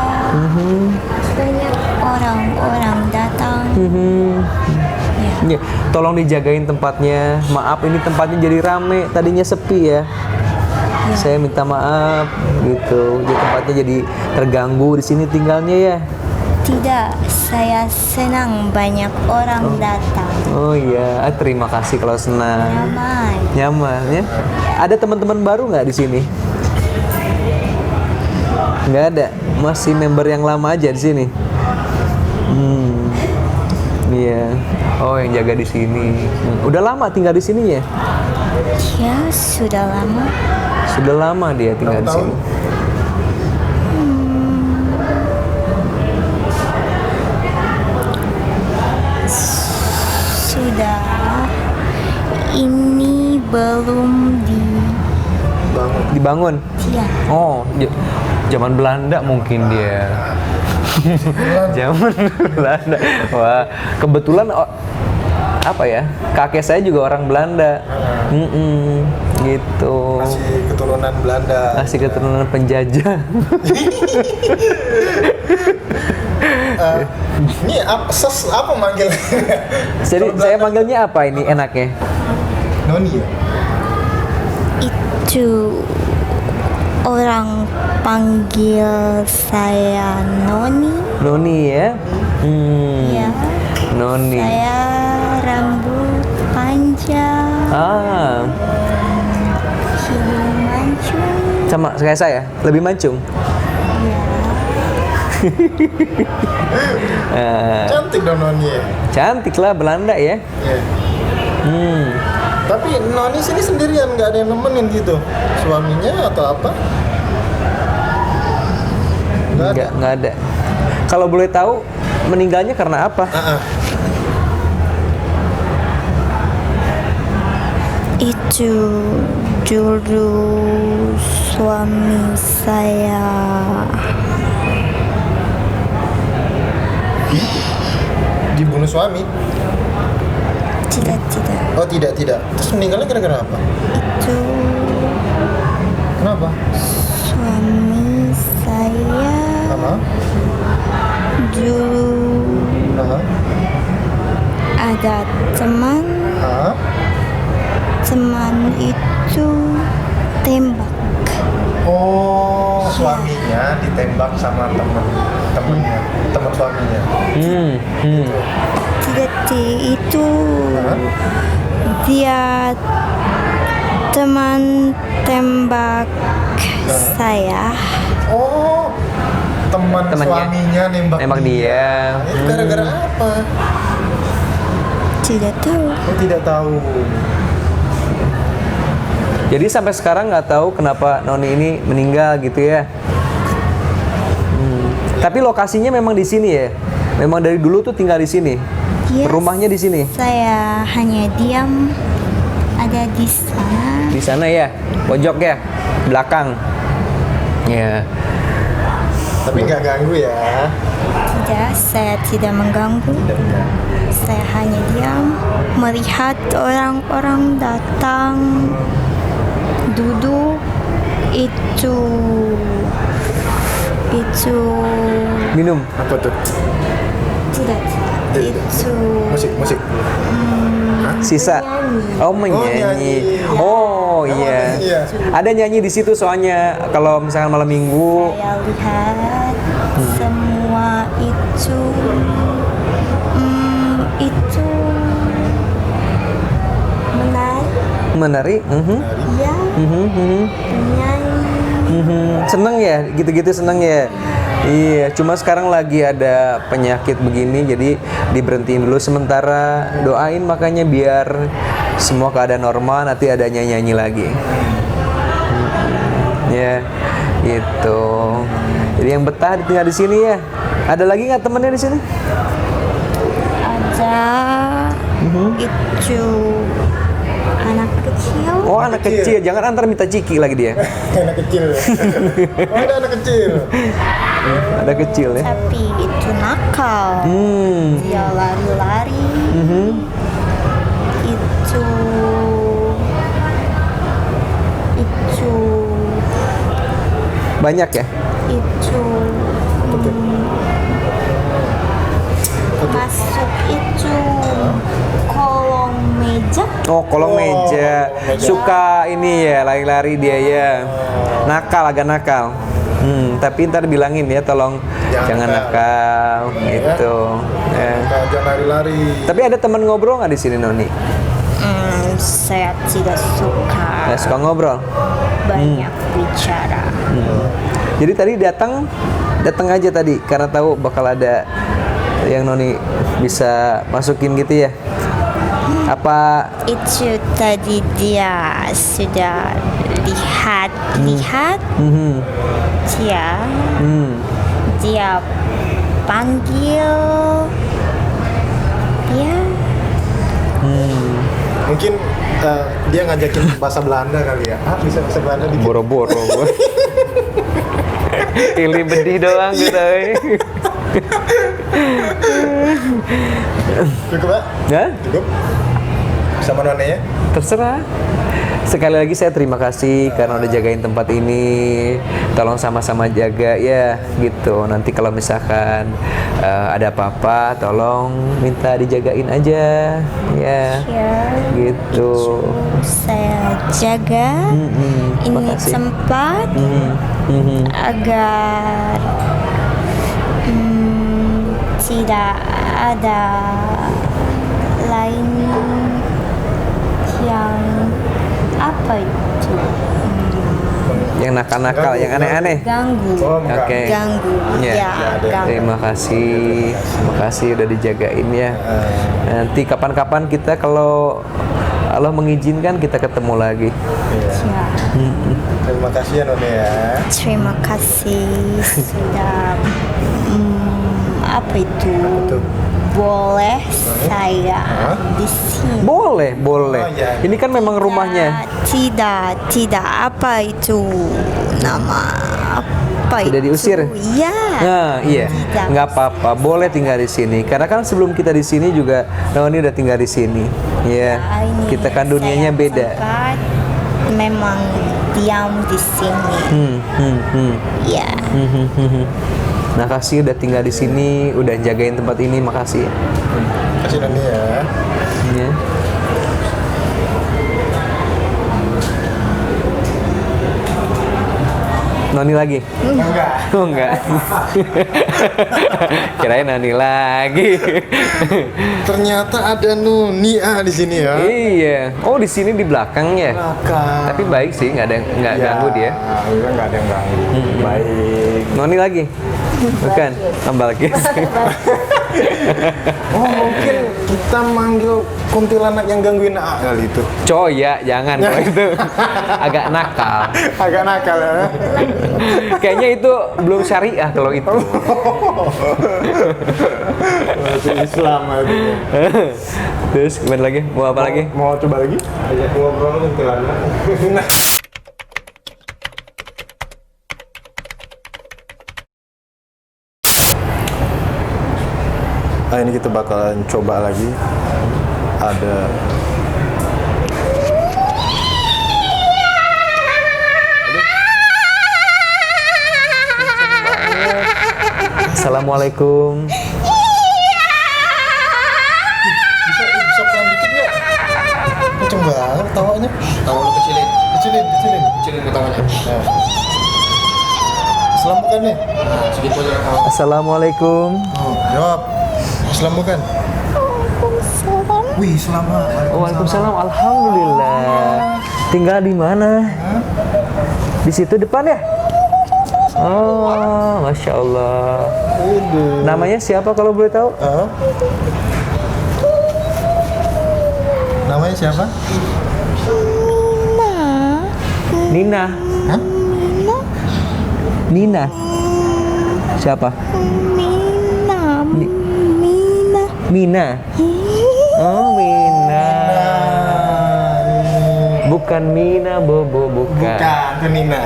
[SPEAKER 3] Banyak orang-orang datang. Ya.
[SPEAKER 2] Ya, tolong dijagain tempatnya. Maaf ini tempatnya jadi rame, tadinya sepi ya. Saya minta maaf gitu. Jadi tempatnya jadi terganggu di sini tinggalnya ya.
[SPEAKER 3] Tidak, saya senang banyak orang datang.
[SPEAKER 2] Oh iya, terima kasih kalau senang.
[SPEAKER 3] Nyaman.
[SPEAKER 2] Nyaman ya. Ada teman-teman baru nggak di sini? Nggak ada. Masih member yang lama aja di sini. Iya. Oh, yang jaga di sini. Udah lama tinggal di sini ya?
[SPEAKER 3] Ya, sudah lama.
[SPEAKER 2] Sudah lama dia tinggal di
[SPEAKER 1] Berapa
[SPEAKER 2] sini.
[SPEAKER 1] tahun?
[SPEAKER 3] Sudah. Ini belum
[SPEAKER 2] Dibangun.
[SPEAKER 3] ya.
[SPEAKER 2] Oh, zaman Belanda mungkin dia. Zaman Belanda. Wah, kebetulan apa ya? Kakek saya juga orang Belanda. Gitu.
[SPEAKER 1] Masih keturunan Belanda.
[SPEAKER 2] Masih keturunan penjajah.
[SPEAKER 1] Ini apa manggil?
[SPEAKER 2] Jadi saya panggilnya apa ini enaknya?
[SPEAKER 1] Noni ya?
[SPEAKER 3] Itu orang panggil saya Noni.
[SPEAKER 2] Noni ya?
[SPEAKER 3] Ya.
[SPEAKER 2] Noni.
[SPEAKER 3] Saya rambut panjang,
[SPEAKER 2] Ah,
[SPEAKER 3] hidung mancung.
[SPEAKER 2] sama kayak saya, lebih mancung.
[SPEAKER 3] Ya.
[SPEAKER 1] Cantik dong Noni ya?
[SPEAKER 2] Cantik lah Belanda ya.
[SPEAKER 1] Iya. Tapi Noni sini sendirian, nggak ada yang nemenin gitu? Suaminya atau apa?
[SPEAKER 2] Nggak ada. Kalau boleh tahu meninggalnya karena apa?
[SPEAKER 3] Itu dulu suami saya
[SPEAKER 1] Dibunuh suami?
[SPEAKER 3] tidak.
[SPEAKER 1] Oh tidak. Terus meninggalnya gara-gara apa?
[SPEAKER 3] Itu
[SPEAKER 1] Kenapa?
[SPEAKER 3] suami saya
[SPEAKER 1] Apa?
[SPEAKER 3] dulu ada teman itu tembak.
[SPEAKER 1] Oh, suaminya ditembak sama temen suaminya.
[SPEAKER 3] Cidati itu dia teman tembak saya.
[SPEAKER 1] Oh, temannya suaminya nembak
[SPEAKER 2] dia.
[SPEAKER 1] Itu gara-gara apa?
[SPEAKER 3] Tidak tahu.
[SPEAKER 1] Oh, tidak tahu.
[SPEAKER 2] Jadi sampai sekarang nggak tahu kenapa Noni ini meninggal gitu ya. Tapi lokasinya memang di sini ya. Memang dari dulu tuh tinggal di sini.
[SPEAKER 3] Yes.
[SPEAKER 2] Rumahnya di sini.
[SPEAKER 3] Saya hanya diam ada di sana.
[SPEAKER 2] Di sana ya, pojok ya, belakang. Ya.
[SPEAKER 1] Tapi nggak ganggu ya.
[SPEAKER 3] Tidak, saya tidak mengganggu. Saya hanya diam melihat orang-orang datang duduk itu
[SPEAKER 2] Minum.
[SPEAKER 1] Apa tuh?
[SPEAKER 3] tidak itu
[SPEAKER 1] Musik.
[SPEAKER 2] Sisa. Oh, menyanyi.
[SPEAKER 1] nyanyi.
[SPEAKER 2] Oh, iya.
[SPEAKER 1] Iya.
[SPEAKER 2] Ada nyanyi di situ soalnya kalau misalkan malam minggu.
[SPEAKER 3] saya lihat semua itu menarik
[SPEAKER 2] Menarik.
[SPEAKER 3] ya menyanyi.
[SPEAKER 2] Seneng ya, gitu-gitu seneng ya. Iya, cuma sekarang lagi ada penyakit begini, jadi diberhentiin dulu sementara. Doain makanya biar semua keadaan normal, nanti ada nyanyi lagi. Ya, gitu. Jadi yang betah tinggal di sini ya. Ada lagi nggak temennya di sini?
[SPEAKER 3] Ada itu anak kecil.
[SPEAKER 2] Oh, anak kecil. Jangan antar minta ciki lagi dia.
[SPEAKER 1] Anak kecil. Oh, ada anak kecil.
[SPEAKER 2] Ada kecil ya.
[SPEAKER 3] Tapi itu nakal. Dia lari-lari. Itu
[SPEAKER 2] Banyak ya.
[SPEAKER 3] itu masuk itu kolong meja.
[SPEAKER 2] Oh, kolong meja. Suka ini ya, lari-lari dia ya. Nakal, agak nakal. Tapi ntar bilangin ya, tolong jangan nakal gitu. Ya.
[SPEAKER 1] Jangan lari-lari.
[SPEAKER 2] Tapi ada teman ngobrol nggak di sini Noni?
[SPEAKER 3] Saya tidak suka
[SPEAKER 2] Nggak suka ngobrol.
[SPEAKER 3] banyak bicara.
[SPEAKER 2] Jadi tadi datang aja tadi karena tahu bakal ada yang Noni bisa masukin gitu ya. Apa
[SPEAKER 3] Itu tadi dia sudah lihat dia panggil dia.
[SPEAKER 1] Mungkin dia ngajakin bahasa Belanda kali ya. Bisa bahasa Belanda dikit.
[SPEAKER 2] boro-boro? Pilih bedih doang gitu.
[SPEAKER 1] Cukup, Pak?
[SPEAKER 2] Ya?
[SPEAKER 1] Cukup? Sama nonenya?
[SPEAKER 2] Terserah. Sekali lagi saya terima kasih karena udah jagain tempat ini. Tolong sama-sama jaga ya gitu. Nanti kalau misalkan ada apa-apa tolong minta dijagain aja ya. Gitu.
[SPEAKER 3] Saya jaga ini
[SPEAKER 2] makasih.
[SPEAKER 3] tempat agar tidak ada lain yang apa itu
[SPEAKER 2] Yang nakal-nakal, yang aneh-aneh.
[SPEAKER 3] ganggu.
[SPEAKER 2] Oke.
[SPEAKER 3] Ganggu.
[SPEAKER 2] Ya.
[SPEAKER 3] Ya, ganggu.
[SPEAKER 2] Terima kasih udah dijagain ya. Nanti kapan-kapan kita kalau Allah mengizinkan kita ketemu lagi.
[SPEAKER 3] Ya.
[SPEAKER 1] Terima kasih ya None ya.
[SPEAKER 3] Terima kasih sudah apa itu boleh saya di sini.
[SPEAKER 2] Boleh.
[SPEAKER 1] Oh, iya.
[SPEAKER 2] Ini kan memang rumahnya.
[SPEAKER 3] Tidak apa itu nama apa
[SPEAKER 2] Tidak
[SPEAKER 3] itu?
[SPEAKER 2] diusir?
[SPEAKER 3] Ya.
[SPEAKER 2] Nah, iya.
[SPEAKER 3] Tidak.
[SPEAKER 2] Nggak apa-apa, boleh tinggal di sini. Karena kan sebelum kita di sini juga Noni udah tinggal di sini. Iya.
[SPEAKER 3] Ini
[SPEAKER 2] Kita kan dunianya
[SPEAKER 3] saya
[SPEAKER 2] beda.
[SPEAKER 3] sempat memang diam di sini. Ya.
[SPEAKER 2] Makasih udah tinggal di sini, udah jagain tempat ini, makasih.
[SPEAKER 1] Kasih None ya.
[SPEAKER 2] Ya. Noni lagi?
[SPEAKER 1] Enggak.
[SPEAKER 2] Oh enggak. Kirain Noni lagi.
[SPEAKER 1] Ternyata ada Nunia di sini ya.
[SPEAKER 2] Iya. Oh di sini di belakang ya.
[SPEAKER 1] Belakang.
[SPEAKER 2] Tapi baik sih, nggak ganggu dia.
[SPEAKER 1] Nggak ada yang ganggu. Baik.
[SPEAKER 2] Noni lagi? Bukan, tambah lagi.
[SPEAKER 1] Oh mungkin kita manggil kuntilanak yang gangguin A kali itu.
[SPEAKER 2] Coya, jangan kalau itu agak nakal.
[SPEAKER 1] Agak nakal ya.
[SPEAKER 2] Kayaknya itu belum syariah kalau itu.
[SPEAKER 1] Masih Islam aja.
[SPEAKER 2] Terus gimana lagi? Mau apa lagi?
[SPEAKER 1] Mau coba lagi? Ajak ngobrol kuntilanak. Nah, ini kita bakalan coba lagi. Ada
[SPEAKER 2] Assalamualaikum.
[SPEAKER 1] bisa pelan dikit nggak? Kenceng banget tawanya. Tawa lu kecilin. Kecilin ketawanya. Nah. Islam bukan nih? Nah, segitu aja tawa.
[SPEAKER 2] Assalamualaikum.
[SPEAKER 1] Oh, jawab. Islam bukan? Wih, selamat.
[SPEAKER 2] Waalaikumsalam. Alhamdulillah. Tinggal di mana? Di situ depan ya? Oh, masya Allah. Namanya siapa kalau boleh tahu?
[SPEAKER 1] Namanya siapa?
[SPEAKER 2] Nina.
[SPEAKER 1] Hah?
[SPEAKER 2] Nina. Siapa? Mina. Oh, Mina. Bukan Mina, Bobo, bukan.
[SPEAKER 1] Bukan, itu Nina.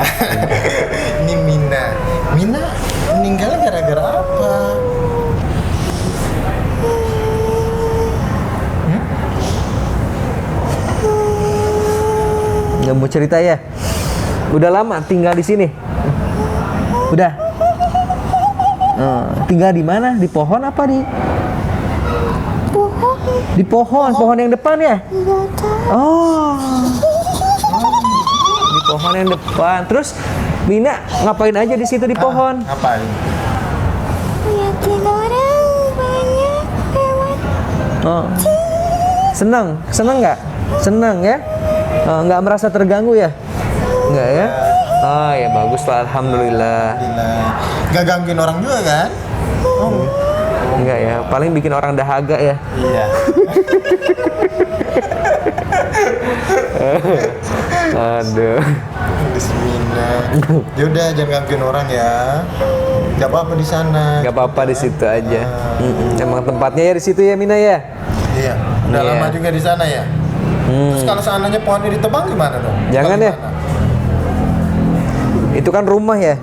[SPEAKER 1] Ini Mina. Mina meninggal gara-gara apa?
[SPEAKER 2] Nggak mau cerita ya? Udah lama tinggal di sini? Udah? Tinggal di mana? Di pohon apa di? Di pohon yang depan ya? Oh. Di pohon yang depan. Terus Mina ngapain aja di situ di pohon?
[SPEAKER 1] Ngapain?
[SPEAKER 3] Liatin orang banyak lewat.
[SPEAKER 2] Oh. Seneng nggak? Seneng ya? Nggak merasa terganggu ya? Nggak ya? Oh ya bagus lah, alhamdulillah.
[SPEAKER 1] Gak gangguin orang juga kan?
[SPEAKER 2] Enggak ya, paling bikin orang dahaga ya.
[SPEAKER 1] Iya.
[SPEAKER 2] Aduh.
[SPEAKER 1] Bismillah. Yaudah jangan gangguin orang ya. Gak apa-apa di sana.
[SPEAKER 2] Gak apa-apa di situ aja. Emang tempatnya ya di situ ya Mina ya?
[SPEAKER 1] Iya. Udah
[SPEAKER 2] Iya.
[SPEAKER 1] lama juga di sana ya. Terus kalau seandainya pohonnya ditebang gimana dong?
[SPEAKER 2] Jangan ya.
[SPEAKER 1] Gimana?
[SPEAKER 2] Itu kan rumah ya?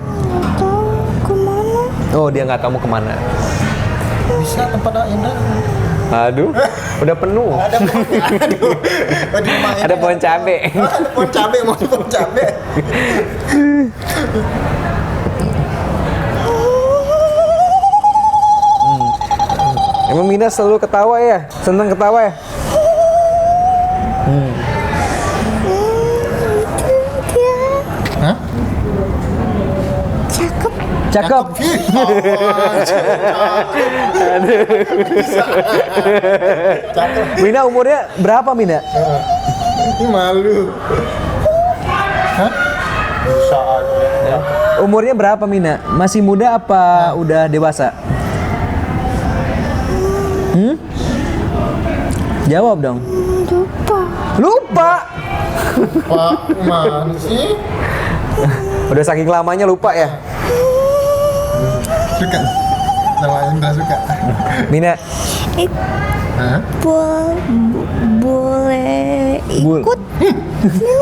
[SPEAKER 3] Tahu kemana?
[SPEAKER 2] Oh dia nggak tahu mau kemana.
[SPEAKER 1] Bisa tempat indah.
[SPEAKER 2] Aduh, udah penuh.
[SPEAKER 1] Ada pohon. Aduh. Oh, di rumah ini
[SPEAKER 2] Ada pohon cabe.
[SPEAKER 1] Ada pohon cabe, mau pohon cabe.
[SPEAKER 2] Emang Mina selalu ketawa ya? Seneng ketawa ya?
[SPEAKER 3] Dia
[SPEAKER 1] Hah?
[SPEAKER 3] cakep.
[SPEAKER 2] Cakep.
[SPEAKER 1] Cakep.
[SPEAKER 2] Mina umurnya berapa Mina?
[SPEAKER 1] Malu. Hah? Bisa aja.
[SPEAKER 2] Umurnya berapa Mina? Masih muda apa udah dewasa? Jawab dong.
[SPEAKER 3] Lupa.
[SPEAKER 2] Lupa.
[SPEAKER 1] Pak, mana sih?
[SPEAKER 2] Udah saking lamanya lupa ya.
[SPEAKER 1] Suka. Nama Indra suka.
[SPEAKER 2] Mina.
[SPEAKER 1] Hah?
[SPEAKER 3] Boleh ikut?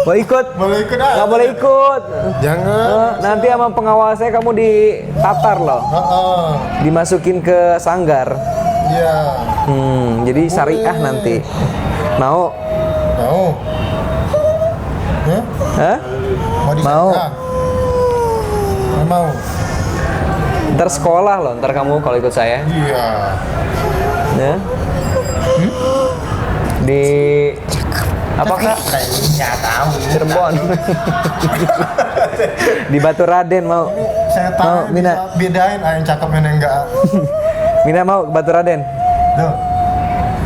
[SPEAKER 2] Boleh ikut?
[SPEAKER 1] Boleh ikut ah?
[SPEAKER 2] Nggak boleh ikut.
[SPEAKER 1] Jangan.
[SPEAKER 2] Nanti sama pengawasnya kamu ditatar loh. Dimasukin ke sanggar.
[SPEAKER 1] Iya.
[SPEAKER 2] Jadi syariah nanti. Mau?
[SPEAKER 1] Mau. Hah?
[SPEAKER 2] Hah?
[SPEAKER 1] Mau di
[SPEAKER 2] Mau.
[SPEAKER 1] sana? Nggak mau.
[SPEAKER 2] Ntar sekolah loh, ntar kamu kalau ikut saya.
[SPEAKER 1] Iya.
[SPEAKER 2] Ya. Di apa kak?
[SPEAKER 1] Kayaknya tahu.
[SPEAKER 2] Cirebon. Di Batu Raden mau.
[SPEAKER 1] Saya tahu
[SPEAKER 2] Mina.
[SPEAKER 1] bisa bedain yang cakep mana yang enggak.
[SPEAKER 2] Mina mau ke Batu Raden?
[SPEAKER 1] Tuh.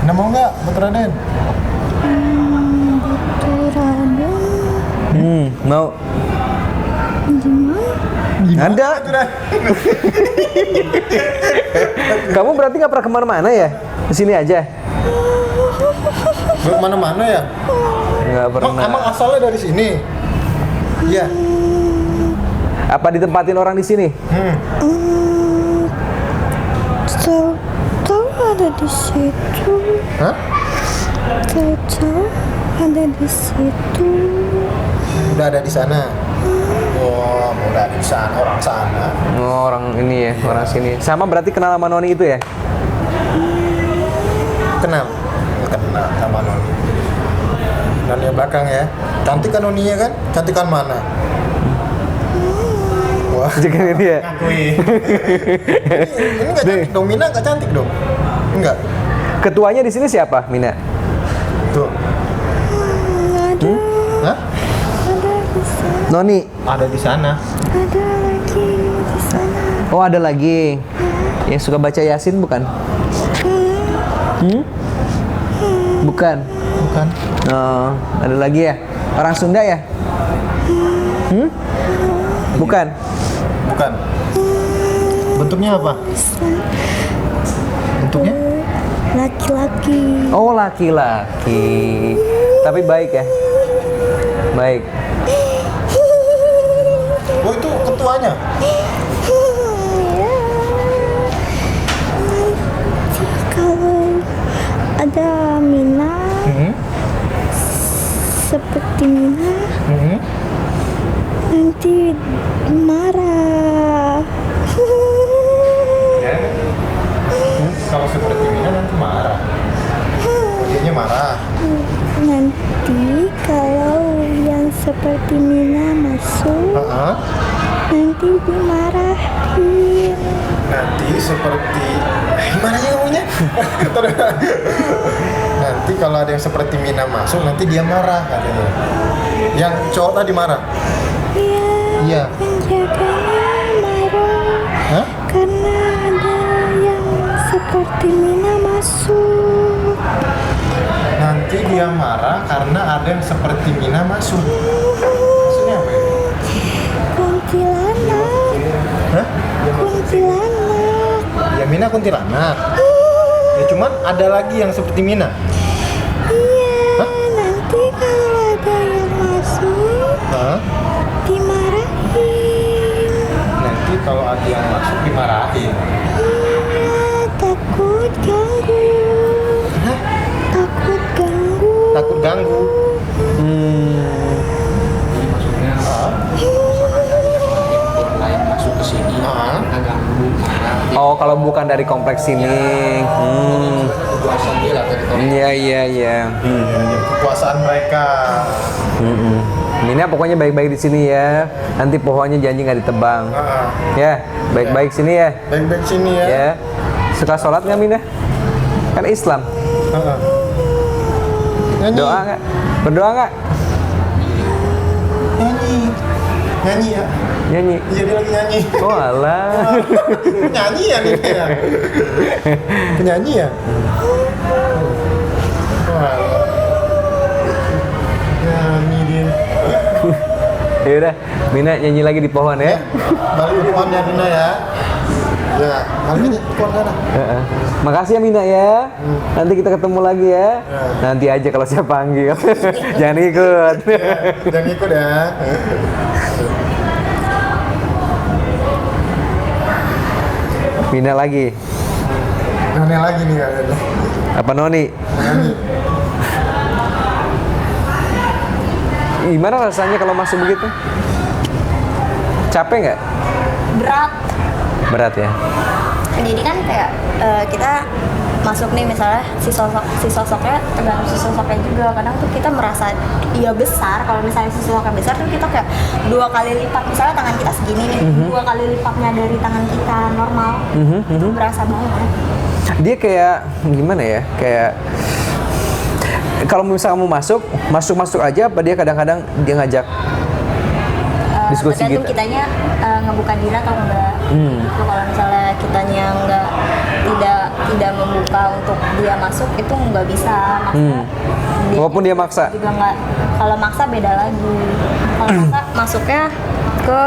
[SPEAKER 1] Mina mau enggak Batu Raden?
[SPEAKER 2] Mau. Ada. Kamu berarti nggak pernah kemana-mana ya? Di sini aja?
[SPEAKER 1] Belum mana-mana ya?
[SPEAKER 2] Nggak pernah.
[SPEAKER 1] Emang asalnya dari sini? Iya.
[SPEAKER 2] Apa ditempatin orang di sini?
[SPEAKER 3] Tahu ada di situ.
[SPEAKER 1] Hah?
[SPEAKER 3] Tahu ada di situ.
[SPEAKER 1] Udah ada di sana. Oh, udah ada di sana, orang sana.
[SPEAKER 2] Oh, orang ini ya, orang sini. Sama berarti kenal sama Noni itu ya?
[SPEAKER 1] Kenal? Kenal sama Noni. Noni yang belakang ya. Cantik kan Noninya kan? Cantik kan mana? Wah.
[SPEAKER 2] Jangan ini ya.
[SPEAKER 1] Ngakui. Ini nggak cantik dong, Mina nggak cantik dong? Enggak.
[SPEAKER 2] Ketuanya di sini siapa, Mina?
[SPEAKER 1] Tuh.
[SPEAKER 3] Ada.
[SPEAKER 1] Hah?
[SPEAKER 3] Ada di sana.
[SPEAKER 2] Noni.
[SPEAKER 1] Ada di sana.
[SPEAKER 3] Ada lagi di sana.
[SPEAKER 2] Oh, ada lagi. Yang suka baca Yasin bukan? Bukan.
[SPEAKER 1] Bukan.
[SPEAKER 2] Oh, ada lagi ya? Orang Sunda ya? Bukan.
[SPEAKER 1] Bukan. Bentuknya apa? Bentuknya?
[SPEAKER 3] Laki-laki.
[SPEAKER 2] Oh, laki-laki. Tapi baik ya? Baik.
[SPEAKER 1] Oh, itu ketuanya.
[SPEAKER 3] Kalau ada Mina seperti Mina nanti marah.
[SPEAKER 1] Kalau seperti Mina nanti marah. Dianya marah.
[SPEAKER 3] Nanti kalau yang seperti Mina masuk, nanti dimarahin.
[SPEAKER 1] Nanti seperti gimana sih ngomongnya? Nanti kalau ada yang seperti Mina masuk nanti dia marah katanya. Yang cowok tadi marah. Iya.
[SPEAKER 3] Penjaganya marah.
[SPEAKER 1] Hah?
[SPEAKER 3] Karena ada yang seperti Mina masuk.
[SPEAKER 1] Nanti dia marah karena ada yang seperti Mina masuk. Maksudnya apa ya?
[SPEAKER 3] Kuntilanak.
[SPEAKER 1] Hah?
[SPEAKER 3] Kuntilanak.
[SPEAKER 1] Ya Mina kuntilanak. Ya cuman ada lagi yang seperti Mina.
[SPEAKER 3] Iya, nanti kalau ada yang masuk,
[SPEAKER 1] Hah?
[SPEAKER 3] dimarahin.
[SPEAKER 1] Nanti kalau ada yang masuk dimarahin.
[SPEAKER 3] Iya, takut ganggu.
[SPEAKER 1] Hah?
[SPEAKER 3] Takut ganggu.
[SPEAKER 1] Takut ganggu.
[SPEAKER 4] Maksudnya lain masuk ke sini karena ganggu marah
[SPEAKER 2] Oh, kalau bukan dari kompleks sini.
[SPEAKER 4] kuasa dia lah tadi kalau
[SPEAKER 2] Iya, iya, iya.
[SPEAKER 1] Kekuasaan mereka.
[SPEAKER 2] Mina pokoknya baik-baik di sini ya. Nanti pohonnya janji nggak ditebang. Ya, baik-baik sini ya.
[SPEAKER 1] Baik-baik sini ya.
[SPEAKER 2] Ya. Suka sholat nggak Mina? Kan Islam.
[SPEAKER 1] Nyanyi.
[SPEAKER 2] Doa nggak? Berdoa nggak?
[SPEAKER 1] Nyanyi. Nyanyi ya.
[SPEAKER 2] Nyanyi.
[SPEAKER 1] Iya dia lagi nyanyi.
[SPEAKER 2] Oh alah.
[SPEAKER 1] Penyanyi ya nih ya. Penyanyi ya. Wah. Nyanyi dia.
[SPEAKER 2] Ya udah, Mina nyanyi lagi di pohon ya.
[SPEAKER 1] Balik di pohonnya Dina ya. Ya, balik di pohon sana.
[SPEAKER 2] Heeh. Makasih ya Mina ya. Nanti kita ketemu lagi ya. Nanti aja kalau saya panggil. Jangan ikut.
[SPEAKER 1] Jangan ikut ya.
[SPEAKER 2] Mina lagi.
[SPEAKER 1] Noni lagi nih kayaknya.
[SPEAKER 2] Apa Noni?
[SPEAKER 1] Nyanyi.
[SPEAKER 2] Gimana rasanya kalau masuk begitu? Capek nggak?
[SPEAKER 5] Berat.
[SPEAKER 2] Berat ya.
[SPEAKER 5] Jadi kan kayak kita masuk nih misalnya si sosoknya tergantung si sosoknya juga. Kadang tuh kita merasa iya besar. Kalau misalnya si sosoknya besar tuh kita kayak 2 kali lipat. Misalnya tangan kita segini nih, 2 kali lipatnya dari tangan kita normal. Itu berasa banget.
[SPEAKER 2] Dia kayak gimana ya? Kayak kalau misalnya kamu masuk aja apa dia kadang-kadang dia ngajak? Diskusi
[SPEAKER 5] tergantung
[SPEAKER 2] gitu.
[SPEAKER 5] kitanya ngebuka diri atau enggak. Itu kalau misalnya kitanya enggak tidak membuka untuk dia masuk itu nggak bisa maksa.
[SPEAKER 2] Walaupun dia maksa.
[SPEAKER 5] Juga nggak. Kalau maksa beda lagi. Kalau maksa masuknya ke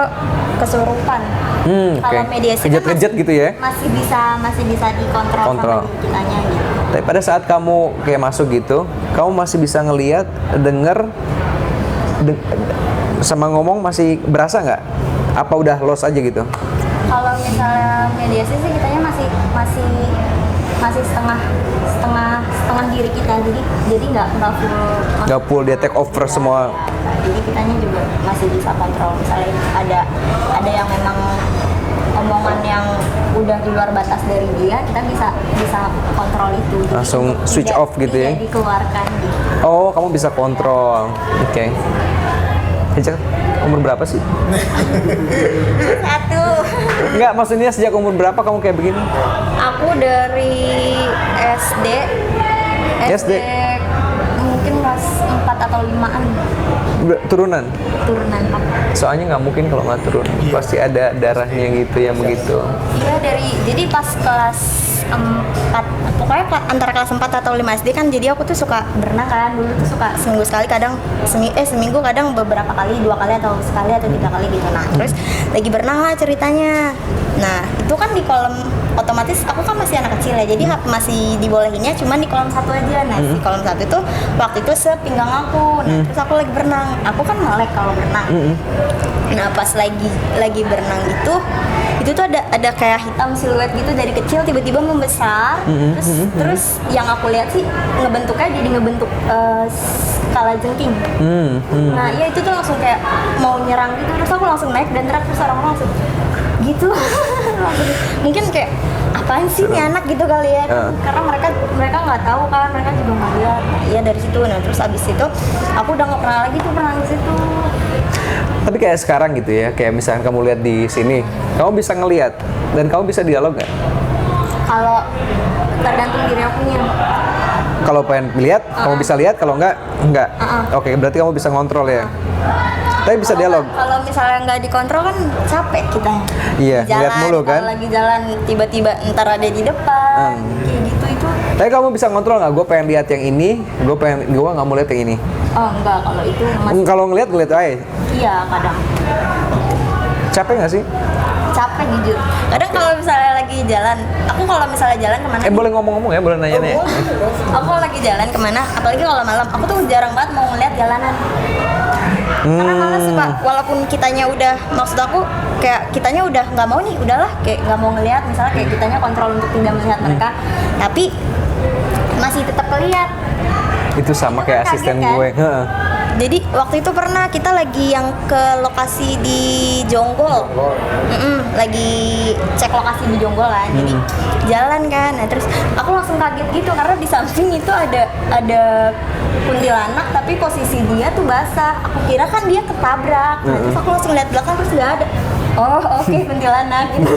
[SPEAKER 5] kesurupan.
[SPEAKER 2] Oke.
[SPEAKER 5] Kalau mediasi kan
[SPEAKER 2] Kejat-kejat gitu ya.
[SPEAKER 5] masih bisa dikontrol
[SPEAKER 2] Kontrol.
[SPEAKER 5] sama diri kitanya gitu.
[SPEAKER 2] Tapi pada saat kamu kayak masuk gitu, kamu masih bisa ngelihat, denger, sama ngomong masih berasa nggak? Apa udah lost aja gitu?
[SPEAKER 5] Kalau misalnya mediasi sih kitanya masih setengah diri kita, jadi nggak full.
[SPEAKER 2] Nggak full dia take over semua.
[SPEAKER 5] Nah, jadi kitanya juga masih bisa kontrol. Misalnya ada yang memang omongan yang udah di luar batas dari dia, kita bisa kontrol itu. Jadi
[SPEAKER 2] Langsung
[SPEAKER 5] untuk
[SPEAKER 2] switch
[SPEAKER 5] tidak-
[SPEAKER 2] off gitu ya?
[SPEAKER 5] tidak dikeluarkan gitu.
[SPEAKER 2] Oh, kamu bisa kontrol. Oke. Sejak umur berapa sih?
[SPEAKER 5] Satu.
[SPEAKER 2] Enggak, maksudnya sejak umur berapa kamu kayak begini?
[SPEAKER 5] Aku dari SD.
[SPEAKER 2] SD?
[SPEAKER 5] Mungkin kelas 4 atau 5-an
[SPEAKER 2] Turunan?
[SPEAKER 5] turunan Pak.
[SPEAKER 2] Soalnya nggak mungkin kalau nggak turun. Pasti ada darahnya gitu yang begitu.
[SPEAKER 5] Iya jadi pas kelas 4, pokoknya antara kelas 4 atau 5 SD kan, jadi aku tuh suka berenang kan, dulu tuh suka seminggu sekali, kadang seminggu kadang beberapa kali, 2 kali atau sekali atau 3 kali gitu. Nah terus lagi berenang lah ceritanya. Nah itu kan di kolam, otomatis aku kan masih anak kecil ya, jadi masih dibolehinnya cuman di kolam 1 aja. Nah di kolam 1 itu waktu itu sepinggang aku. Nah terus aku lagi berenang, aku kan melek kalau berenang. Nah pas lagi berenang itu tuh ada kayak hitam siluet gitu dari kecil tiba-tiba membesar. Terus yang aku lihat sih ngebentuk kalajengking. Nah iya itu tuh langsung kayak mau nyerang gitu, terus aku langsung naik dan teriak, terus orang-orang langsung gitu. Mungkin kayak apaan sih nih anak gitu kali ya, karena mereka nggak tahu kan, mereka juga nggak lihat. Nah, iya dari situ. Nah terus abis itu aku udah nggak pernah lagi tuh berenang di situ.
[SPEAKER 2] Tapi kayak sekarang gitu ya, kayak misalkan kamu lihat di sini, kamu bisa ngelihat dan kamu bisa dialog nggak?
[SPEAKER 5] Kalau tergantung diri akunya.
[SPEAKER 2] Kalau pengen lihat, kamu bisa lihat. Kalau enggak. Oke, berarti kamu bisa ngontrol ya. Tapi bisa dialog.
[SPEAKER 5] Kalau misalnya nggak dikontrol kan capek kita.
[SPEAKER 2] Iya,
[SPEAKER 5] Jalan,
[SPEAKER 2] lihat mulu kan.
[SPEAKER 5] Kalau lagi jalan tiba-tiba ntar ada di depan, kayak gitu itu.
[SPEAKER 2] Tapi kamu bisa ngontrol nggak? Gue pengen lihat yang ini, gue nggak mau lihat yang ini.
[SPEAKER 5] Oh enggak, kalau itu masih
[SPEAKER 2] Kalau ngelihat aja.
[SPEAKER 5] iya kadang.
[SPEAKER 2] Capek nggak sih?
[SPEAKER 5] Capek jujur. Kadang kalau misalnya lagi jalan, aku kalau misalnya jalan kemana?
[SPEAKER 2] Boleh ngomong-ngomong ya, boleh nanya-nanya.
[SPEAKER 5] Aku kalau lagi jalan kemana, apalagi kalau malam, aku tuh jarang banget mau ngeliat jalanan. Karena malah suka, walaupun kitanya udah, maksud aku kayak kitanya udah nggak mau nih, udahlah kayak nggak mau ngeliat, misalnya kayak kitanya kontrol untuk tidak melihat mereka, tapi masih tetap kelihat.
[SPEAKER 2] Itu sama
[SPEAKER 5] Itu
[SPEAKER 2] kayak
[SPEAKER 5] kan
[SPEAKER 2] asisten
[SPEAKER 5] kaget, kan?
[SPEAKER 2] gue.
[SPEAKER 5] Jadi waktu itu pernah kita lagi yang ke lokasi di Jonggol, lagi cek lokasi di Jonggol kan, jadi jalan kan, nah terus aku langsung kaget gitu karena di samping itu ada kuntilanak tapi posisi dia tuh basah, aku kira kan dia ketabrak, nah terus aku langsung lihat belakang terus nggak ada. Oh oke, kuntilanak gitu.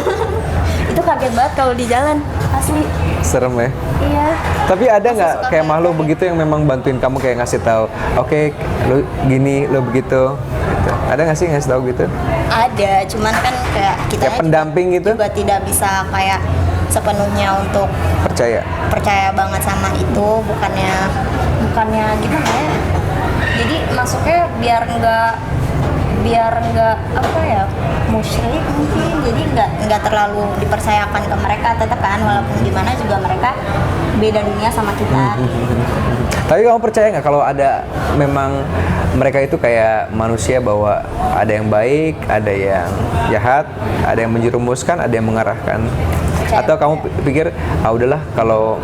[SPEAKER 5] Itu kaget banget kalau di jalan asli.
[SPEAKER 2] Serem ya.
[SPEAKER 5] Iya.
[SPEAKER 2] Tapi ada nggak
[SPEAKER 5] suka
[SPEAKER 2] kayak
[SPEAKER 5] kayak
[SPEAKER 2] makhluk
[SPEAKER 5] gitu.
[SPEAKER 2] begitu yang memang bantuin kamu kayak ngasih tahu, oke, lu gini, lu begitu, gitu. Ada nggak sih ngasih tahu gitu?
[SPEAKER 5] Ada, cuman kan kayak kita
[SPEAKER 2] Kayak pendamping gitu?
[SPEAKER 5] juga tidak bisa kayak sepenuhnya untuk
[SPEAKER 2] Percaya?
[SPEAKER 5] banget sama itu, bukannya gimana ya? Jadi masuknya biar nggak apa ya, musyrik mungkin, jadi nggak terlalu dipercayakan ke mereka, tetap kan walaupun gimana juga mereka beda dunia sama kita.
[SPEAKER 2] Tapi kamu percaya nggak kalau ada memang mereka itu kayak manusia, bahwa ada yang baik, ada yang jahat, ada yang menjerumuskan, ada yang mengarahkan?
[SPEAKER 5] Percaya.
[SPEAKER 2] Atau kamu pikir udahlah, kalau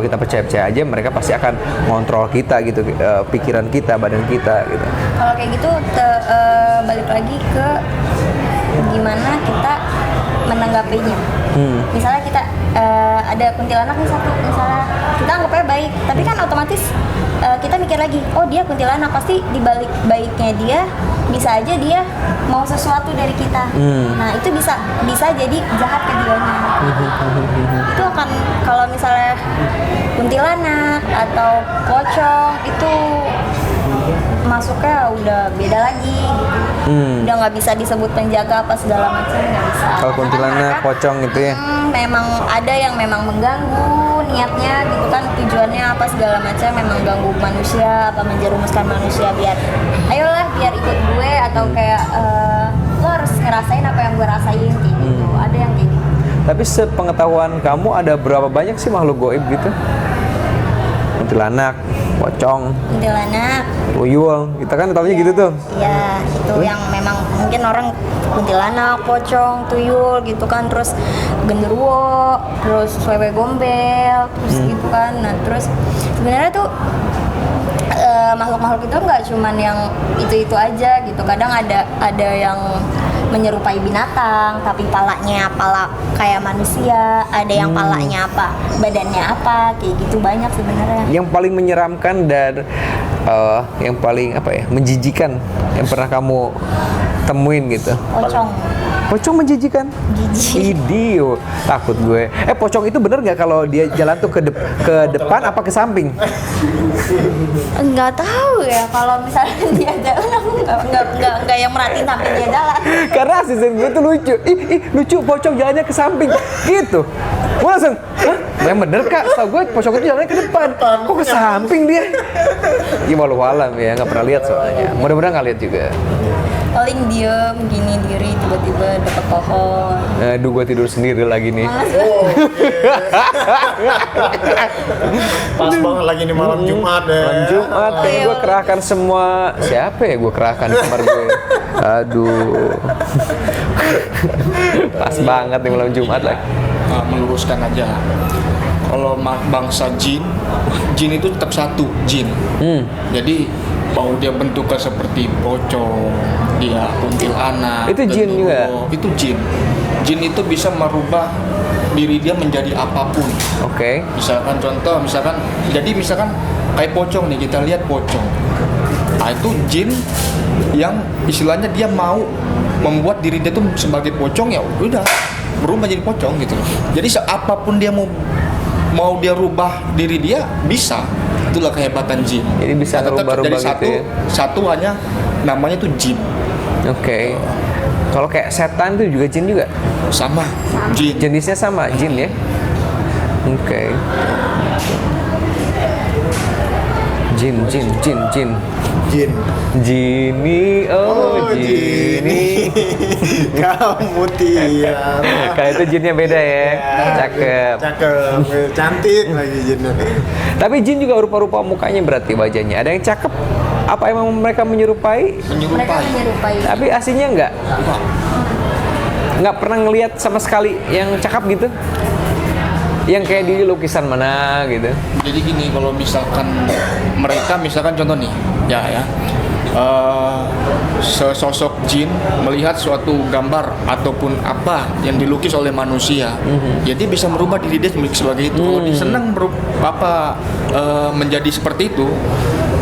[SPEAKER 2] kita percaya aja, mereka pasti akan ngontrol kita gitu, pikiran kita, badan kita gitu.
[SPEAKER 5] Kalau kayak gitu balik lagi ke gimana kita menanggapinya. Misalnya kita ada kuntilanak nih satu, misalnya kita anggapnya baik, tapi kan otomatis kita mikir lagi, oh dia kuntilanak, pasti di balik baiknya dia bisa aja dia mau sesuatu dari kita. Nah itu bisa jadi jahat ke dianya. Itu akan, kalau misalnya kuntilanak atau pocong itu masuknya udah beda lagi gitu. Udah nggak bisa disebut penjaga apa segala macam, nggak bisa.
[SPEAKER 2] Kalau
[SPEAKER 5] Karena
[SPEAKER 2] kuntilanak,
[SPEAKER 5] mereka,
[SPEAKER 2] pocong gitu ya.
[SPEAKER 5] memang ada yang memang mengganggu niatnya gitu kan, tujuannya apa segala macam, memang ganggu manusia apa menjerumuskan manusia biar ayolah biar ikut gue atau kayak lo harus ngerasain apa yang gue rasain kayak gitu. Ada yang kayak gitu.
[SPEAKER 2] Tapi sepengetahuan kamu ada berapa banyak sih makhluk goib gitu? Kuntilanak, pocong,
[SPEAKER 5] Kuntilanak,
[SPEAKER 2] tuyul, kita kan tahunya gitu tuh.
[SPEAKER 5] ya itu yang memang mungkin orang kuntilanak, pocong, tuyul gitu kan, terus genderuwo, terus wewe gombel, terus gitu kan. Nah terus sebenarnya tuh makhluk-makhluk itu nggak cuman yang itu aja gitu. Kadang ada yang menyerupai binatang tapi palanya pala kayak manusia, ada yang palanya apa, badannya apa, kayak gitu banyak sebenarnya.
[SPEAKER 2] Yang paling menyeramkan dan yang paling apa ya, menjijikan yang pernah kamu temuin gitu?
[SPEAKER 5] Pocong.
[SPEAKER 2] Pocong menjijikan?
[SPEAKER 5] Jijik.
[SPEAKER 2] Idio, takut gue. Pocong itu bener nggak kalau dia jalan tuh ke depan apa ke samping?
[SPEAKER 5] Nggak tahu ya kalau misalnya dia jalan, aku nggak yang merhatiin sampai dia jalan.
[SPEAKER 2] Karena asisten gue tuh lucu. Ih, lucu pocong jalannya ke samping. Gitu. Gue langsung, hah? Yang bener kak, tau gue pocong itu jalannya ke depan. Kok ke samping dia? Ya walau alam ya, nggak pernah lihat soalnya. Mudah-mudahan nggak lihat juga.
[SPEAKER 5] Paling diem gini diri tiba-tiba deket pohon.
[SPEAKER 2] Aduh, gue tidur sendiri lagi nih.
[SPEAKER 1] Pas banget lagi nih malam Jumat deh.
[SPEAKER 2] Malam Jumat, kayaknya gue kerahkan semua. Siapa ya gue kerahkan di kamar gue? Aduh. Pas banget nih malam Jumat lagi.
[SPEAKER 4] Meluruskan aja. Kalau bangsa jin itu tetap satu, jin. Jadi mau dia bentuknya seperti pocong, dia kuntilanak,
[SPEAKER 2] Itu jin juga?
[SPEAKER 4] Itu jin. Jin itu bisa merubah diri dia menjadi apapun.
[SPEAKER 2] Oke.
[SPEAKER 4] Misalkan contoh, misalkan kayak pocong nih, kita lihat pocong. Nah, itu jin yang istilahnya dia mau membuat diri dia tuh sebagai pocong, ya udah berubah jadi pocong gitu loh. Jadi apapun dia mau dia rubah diri dia bisa. Itulah kehebatan jin.
[SPEAKER 2] Jadi bisa
[SPEAKER 4] Nah, tetap
[SPEAKER 2] rubah-rubah
[SPEAKER 4] jadi
[SPEAKER 2] gitu ya?
[SPEAKER 4] satu hanya namanya tuh jin.
[SPEAKER 2] Oke. Kalau kayak setan itu juga jin juga?
[SPEAKER 4] Sama jin.
[SPEAKER 2] Jenisnya sama, jin ya? Oke. Jin.
[SPEAKER 1] Jin.
[SPEAKER 2] Jini, Jini.
[SPEAKER 1] Kamu Tiara.
[SPEAKER 2] Kayak itu jinnya beda ya? Cakep.
[SPEAKER 1] Cakep. Cantik lagi jinnya.
[SPEAKER 2] Tapi jin juga rupa-rupa mukanya berarti wajahnya. Ada yang cakep? Apa emang mereka menyerupai?
[SPEAKER 5] Mereka
[SPEAKER 4] Menyerupai.
[SPEAKER 5] menyerupai.
[SPEAKER 2] Tapi aslinya enggak? Nggak pernah ngelihat sama sekali yang cakep gitu? Yang kayak di lukisan mana gitu?
[SPEAKER 4] Jadi gini, kalau misalkan mereka contoh nih, sesosok jin melihat suatu gambar ataupun apa yang dilukis oleh manusia, jadi bisa merubah diri dia sebagai itu. Kalau dia senang menjadi seperti itu,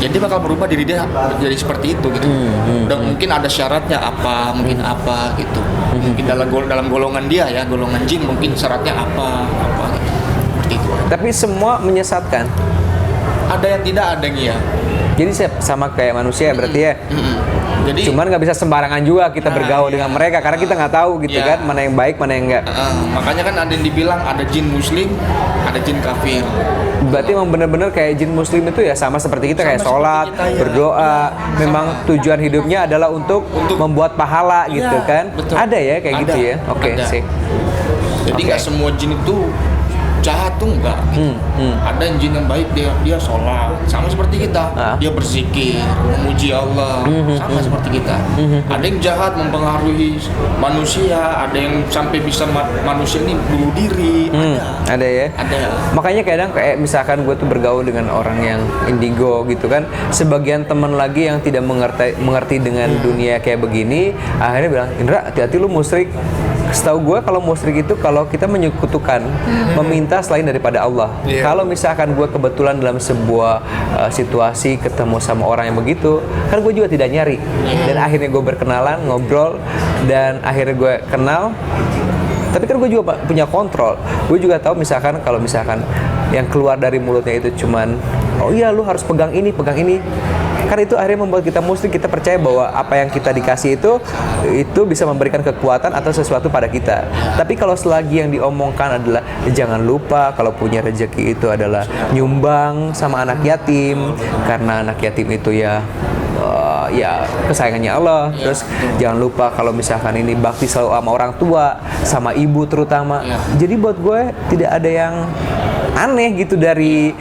[SPEAKER 4] jadi bakal berubah diri dia jadi seperti itu gitu. Dan mungkin ada syaratnya apa, mungkin apa gitu. Mungkin dalam golongan dia ya, golongan jin mungkin syaratnya apa gitu. Seperti itu.
[SPEAKER 2] Tapi semua menyesatkan.
[SPEAKER 4] Ada yang tidak, ada yang iya.
[SPEAKER 2] Jadi sama kayak manusia berarti ya.
[SPEAKER 4] Jadi
[SPEAKER 2] Cuman nggak bisa sembarangan juga kita bergaul dengan mereka karena kita nggak tahu gitu
[SPEAKER 4] Iya.
[SPEAKER 2] kan mana yang baik mana yang enggak.
[SPEAKER 4] makanya kan ada yang dibilang ada jin muslim, ada jin kafir.
[SPEAKER 2] Berarti emang bener-bener kayak jin muslim itu ya sama seperti kita kayak
[SPEAKER 4] Sama
[SPEAKER 2] sholat,
[SPEAKER 4] seperti kita, ya.
[SPEAKER 2] berdoa. Memang tujuan hidupnya adalah untuk membuat pahala
[SPEAKER 4] Iya,
[SPEAKER 2] gitu kan.
[SPEAKER 4] betul.
[SPEAKER 2] Ada ya kayak
[SPEAKER 4] Ada,
[SPEAKER 2] gitu ya. Oke
[SPEAKER 4] ada.
[SPEAKER 2] sih.
[SPEAKER 4] Jadi nggak semua jin itu jahat tuh enggak. Ada yang jin yang baik, dia sholat sama seperti kita, dia berzikir, memuji Allah, sama seperti kita. Ada yang jahat mempengaruhi manusia, ada yang sampai bisa manusia ini bunuh diri.
[SPEAKER 2] Ada ya.
[SPEAKER 4] Ada.
[SPEAKER 2] Makanya kadang kayak misalkan gue tuh bergaul dengan orang yang indigo gitu kan, sebagian teman lagi yang tidak mengerti dengan dunia kayak begini, akhirnya bilang, Indra hati-hati lu musyrik. Setahu gue kalau musyrik itu kalau kita menyekutukan, meminta selain daripada Allah. Kalau misalkan gue kebetulan dalam sebuah situasi ketemu sama orang yang begitu, kan gue juga tidak nyari. Dan akhirnya gue berkenalan, ngobrol, dan akhirnya gue kenal. Tapi kan gue juga punya kontrol. Gue juga tahu misalkan kalau misalkan yang keluar dari mulutnya itu cuman, oh iya lu harus pegang ini. kan itu akhirnya membuat kita muslim, kita percaya bahwa apa yang kita dikasih itu bisa memberikan kekuatan atau sesuatu pada kita. Tapi kalau selagi yang diomongkan adalah jangan lupa kalau punya rezeki itu adalah nyumbang sama anak yatim, karena anak yatim itu ya kesayangannya Allah. Terus jangan lupa kalau misalkan ini bakti selalu sama orang tua, sama ibu terutama. Jadi buat gue tidak ada yang aneh gitu dari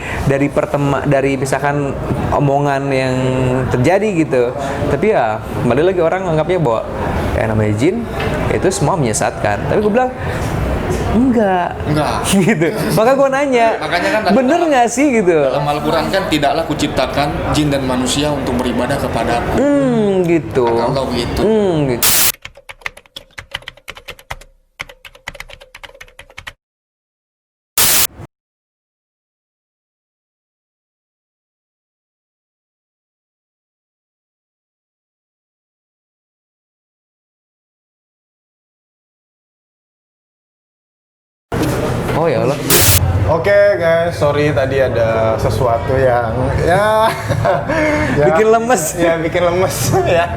[SPEAKER 2] misalkan omongan yang terjadi gitu. Tapi ya kembali lagi orang anggapnya bahwa namanya jin itu semua menyesatkan. Tapi gue bilang enggak gitu. Maka gue nanya,
[SPEAKER 4] Makanya kan
[SPEAKER 2] bener nggak sih gitu?
[SPEAKER 4] Dalam Al-Quran kan tidaklah kuciptakan jin dan manusia untuk beribadah kepadaku.
[SPEAKER 2] Gitu.
[SPEAKER 4] Kata Allah begitu.
[SPEAKER 2] Gitu. Oh ya Allah.
[SPEAKER 1] Oke guys, sorry tadi ada sesuatu yang ya
[SPEAKER 2] Bikin lemes.
[SPEAKER 1] Ya bikin lemes ya.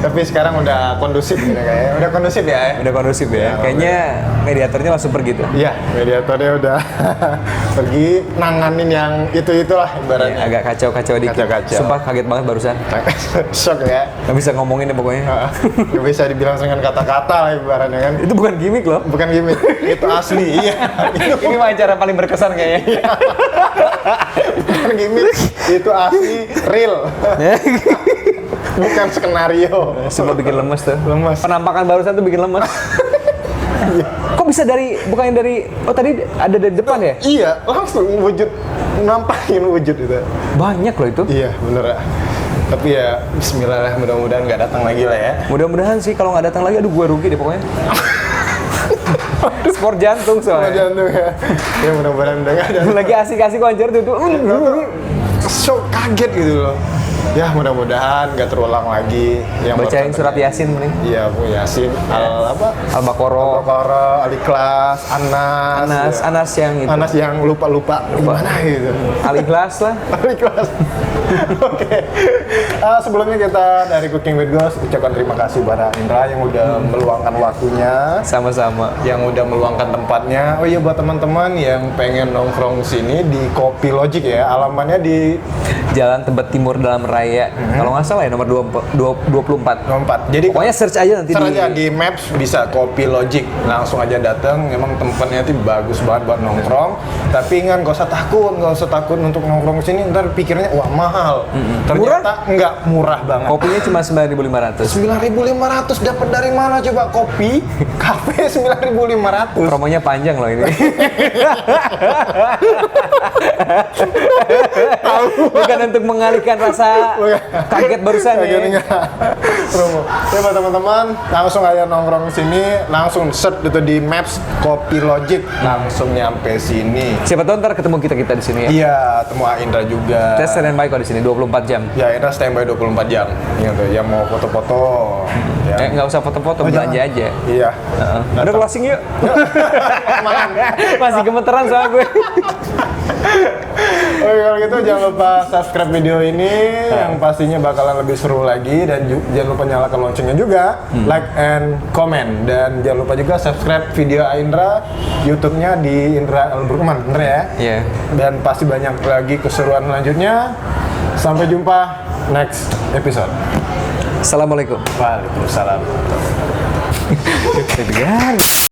[SPEAKER 1] Tapi sekarang udah kondusif gitu kayaknya. Udah kondusif ya.
[SPEAKER 2] Udah kondusif ya. Kayaknya mediatornya langsung pergi tuh.
[SPEAKER 1] Iya, mediatornya udah pergi nanganin yang itu-itulah ibaratnya.
[SPEAKER 2] Agak kacau-kacau dikit.
[SPEAKER 1] Kacau-kacau.
[SPEAKER 2] Sumpah kaget banget barusan.
[SPEAKER 1] Shock ya.
[SPEAKER 2] Gak bisa ngomongin deh pokoknya.
[SPEAKER 1] Gak bisa dibilang dengan kata-kata lah ibaratnya kan.
[SPEAKER 2] Itu bukan gimmick loh.
[SPEAKER 1] Bukan gimmick, itu asli. Iya.
[SPEAKER 2] Ini wawancara paling berkesan kayaknya.
[SPEAKER 1] Bukan gimmick, itu asli real. Bukan skenario.
[SPEAKER 2] Semua bikin lemes tuh.
[SPEAKER 1] Lemes.
[SPEAKER 2] Penampakan barusan tuh bikin lemes. Kok bisa bukannya dari, tadi ada dari depan ya?
[SPEAKER 1] Iya, langsung wujud, nampakin wujud itu.
[SPEAKER 2] Banyak loh itu.
[SPEAKER 1] Iya, bener ya. Tapi ya, bismillah lah, mudah-mudahan nggak datang lagi lah ya.
[SPEAKER 2] Mudah-mudahan sih kalau nggak datang lagi, aduh gue rugi deh pokoknya. Sport jantung
[SPEAKER 1] Sama
[SPEAKER 2] soalnya.
[SPEAKER 1] jantung ya. Ya mudah-mudahan udah nggak ada.
[SPEAKER 2] Lagi asik-asik wawancara tuh.
[SPEAKER 1] Shock, kaget gitu loh. Ya mudah-mudahan nggak terulang lagi. Yang
[SPEAKER 2] Bacain surat Yasin nih.
[SPEAKER 1] Iya, Bu Yasin.
[SPEAKER 2] Al-Baqarah.
[SPEAKER 1] Al-Baqarah, Al-Ikhlas, Anas.
[SPEAKER 2] Anas yang itu.
[SPEAKER 1] Anas yang lupa-lupa gimana gitu.
[SPEAKER 2] Al-Ikhlas lah.
[SPEAKER 1] Al-Ikhlas. Oke. Sebelumnya kita dari Cooking with Ghost ucapkan terima kasih pada Indra yang udah meluangkan waktunya,
[SPEAKER 2] Sama-sama.
[SPEAKER 1] yang udah meluangkan tempatnya. Oh iya, buat teman-teman yang pengen nongkrong sini di Kopi Logic ya, alamannya di
[SPEAKER 2] Jalan Tebet Timur Dalam Raya. Kalau nggak salah ya nomor 24.
[SPEAKER 1] 4. Jadi
[SPEAKER 2] Pokoknya search aja nanti
[SPEAKER 1] search aja di Maps bisa Kopi Logic, langsung aja datang. Memang tempatnya itu bagus banget buat nongkrong. Tapi ingat, nggak usah takut untuk nongkrong sini. Ntar pikirnya wah mahal. Ternyata nggak murah banget.
[SPEAKER 2] Kopinya cuma 9.500.
[SPEAKER 1] 9.500 dapat dari mana coba kopi? Kafe 9.500.
[SPEAKER 2] Promonya panjang loh ini. Bukan untuk mengalihkan rasa kaget barusan ya.
[SPEAKER 1] Promo. Ya buat teman-teman, langsung aja nongkrong sini, langsung search itu di Maps Kopi Logic, langsung nyampe sini.
[SPEAKER 2] Siapa tahu ntar ketemu kita di sini ya.
[SPEAKER 1] Iya, temu Indra juga.
[SPEAKER 2] Kita standby kok di sini 24 jam.
[SPEAKER 1] Ya, Indra standby 24 jam. Gitu, yang mau foto-foto. Ya.
[SPEAKER 2] Nggak usah foto-foto, belanja
[SPEAKER 1] jangan.
[SPEAKER 2] aja.
[SPEAKER 1] Iya.
[SPEAKER 2] Udah closing yuk.
[SPEAKER 1] Makan.
[SPEAKER 2] Masih gemeteran sama gue.
[SPEAKER 1] Oke, kalau gitu jangan lupa subscribe video ini yang pastinya bakalan lebih seru lagi, dan jangan lupa nyalakan loncengnya juga, like and comment, dan jangan lupa juga subscribe video Indra YouTube-nya di Indra Al-Burkman, bener ya?
[SPEAKER 2] Iya.
[SPEAKER 1] Dan pasti banyak lagi keseruan selanjutnya. Sampai jumpa next episode.
[SPEAKER 2] Assalamualaikum.
[SPEAKER 1] Waalaikumsalam.
[SPEAKER 2] Edgar.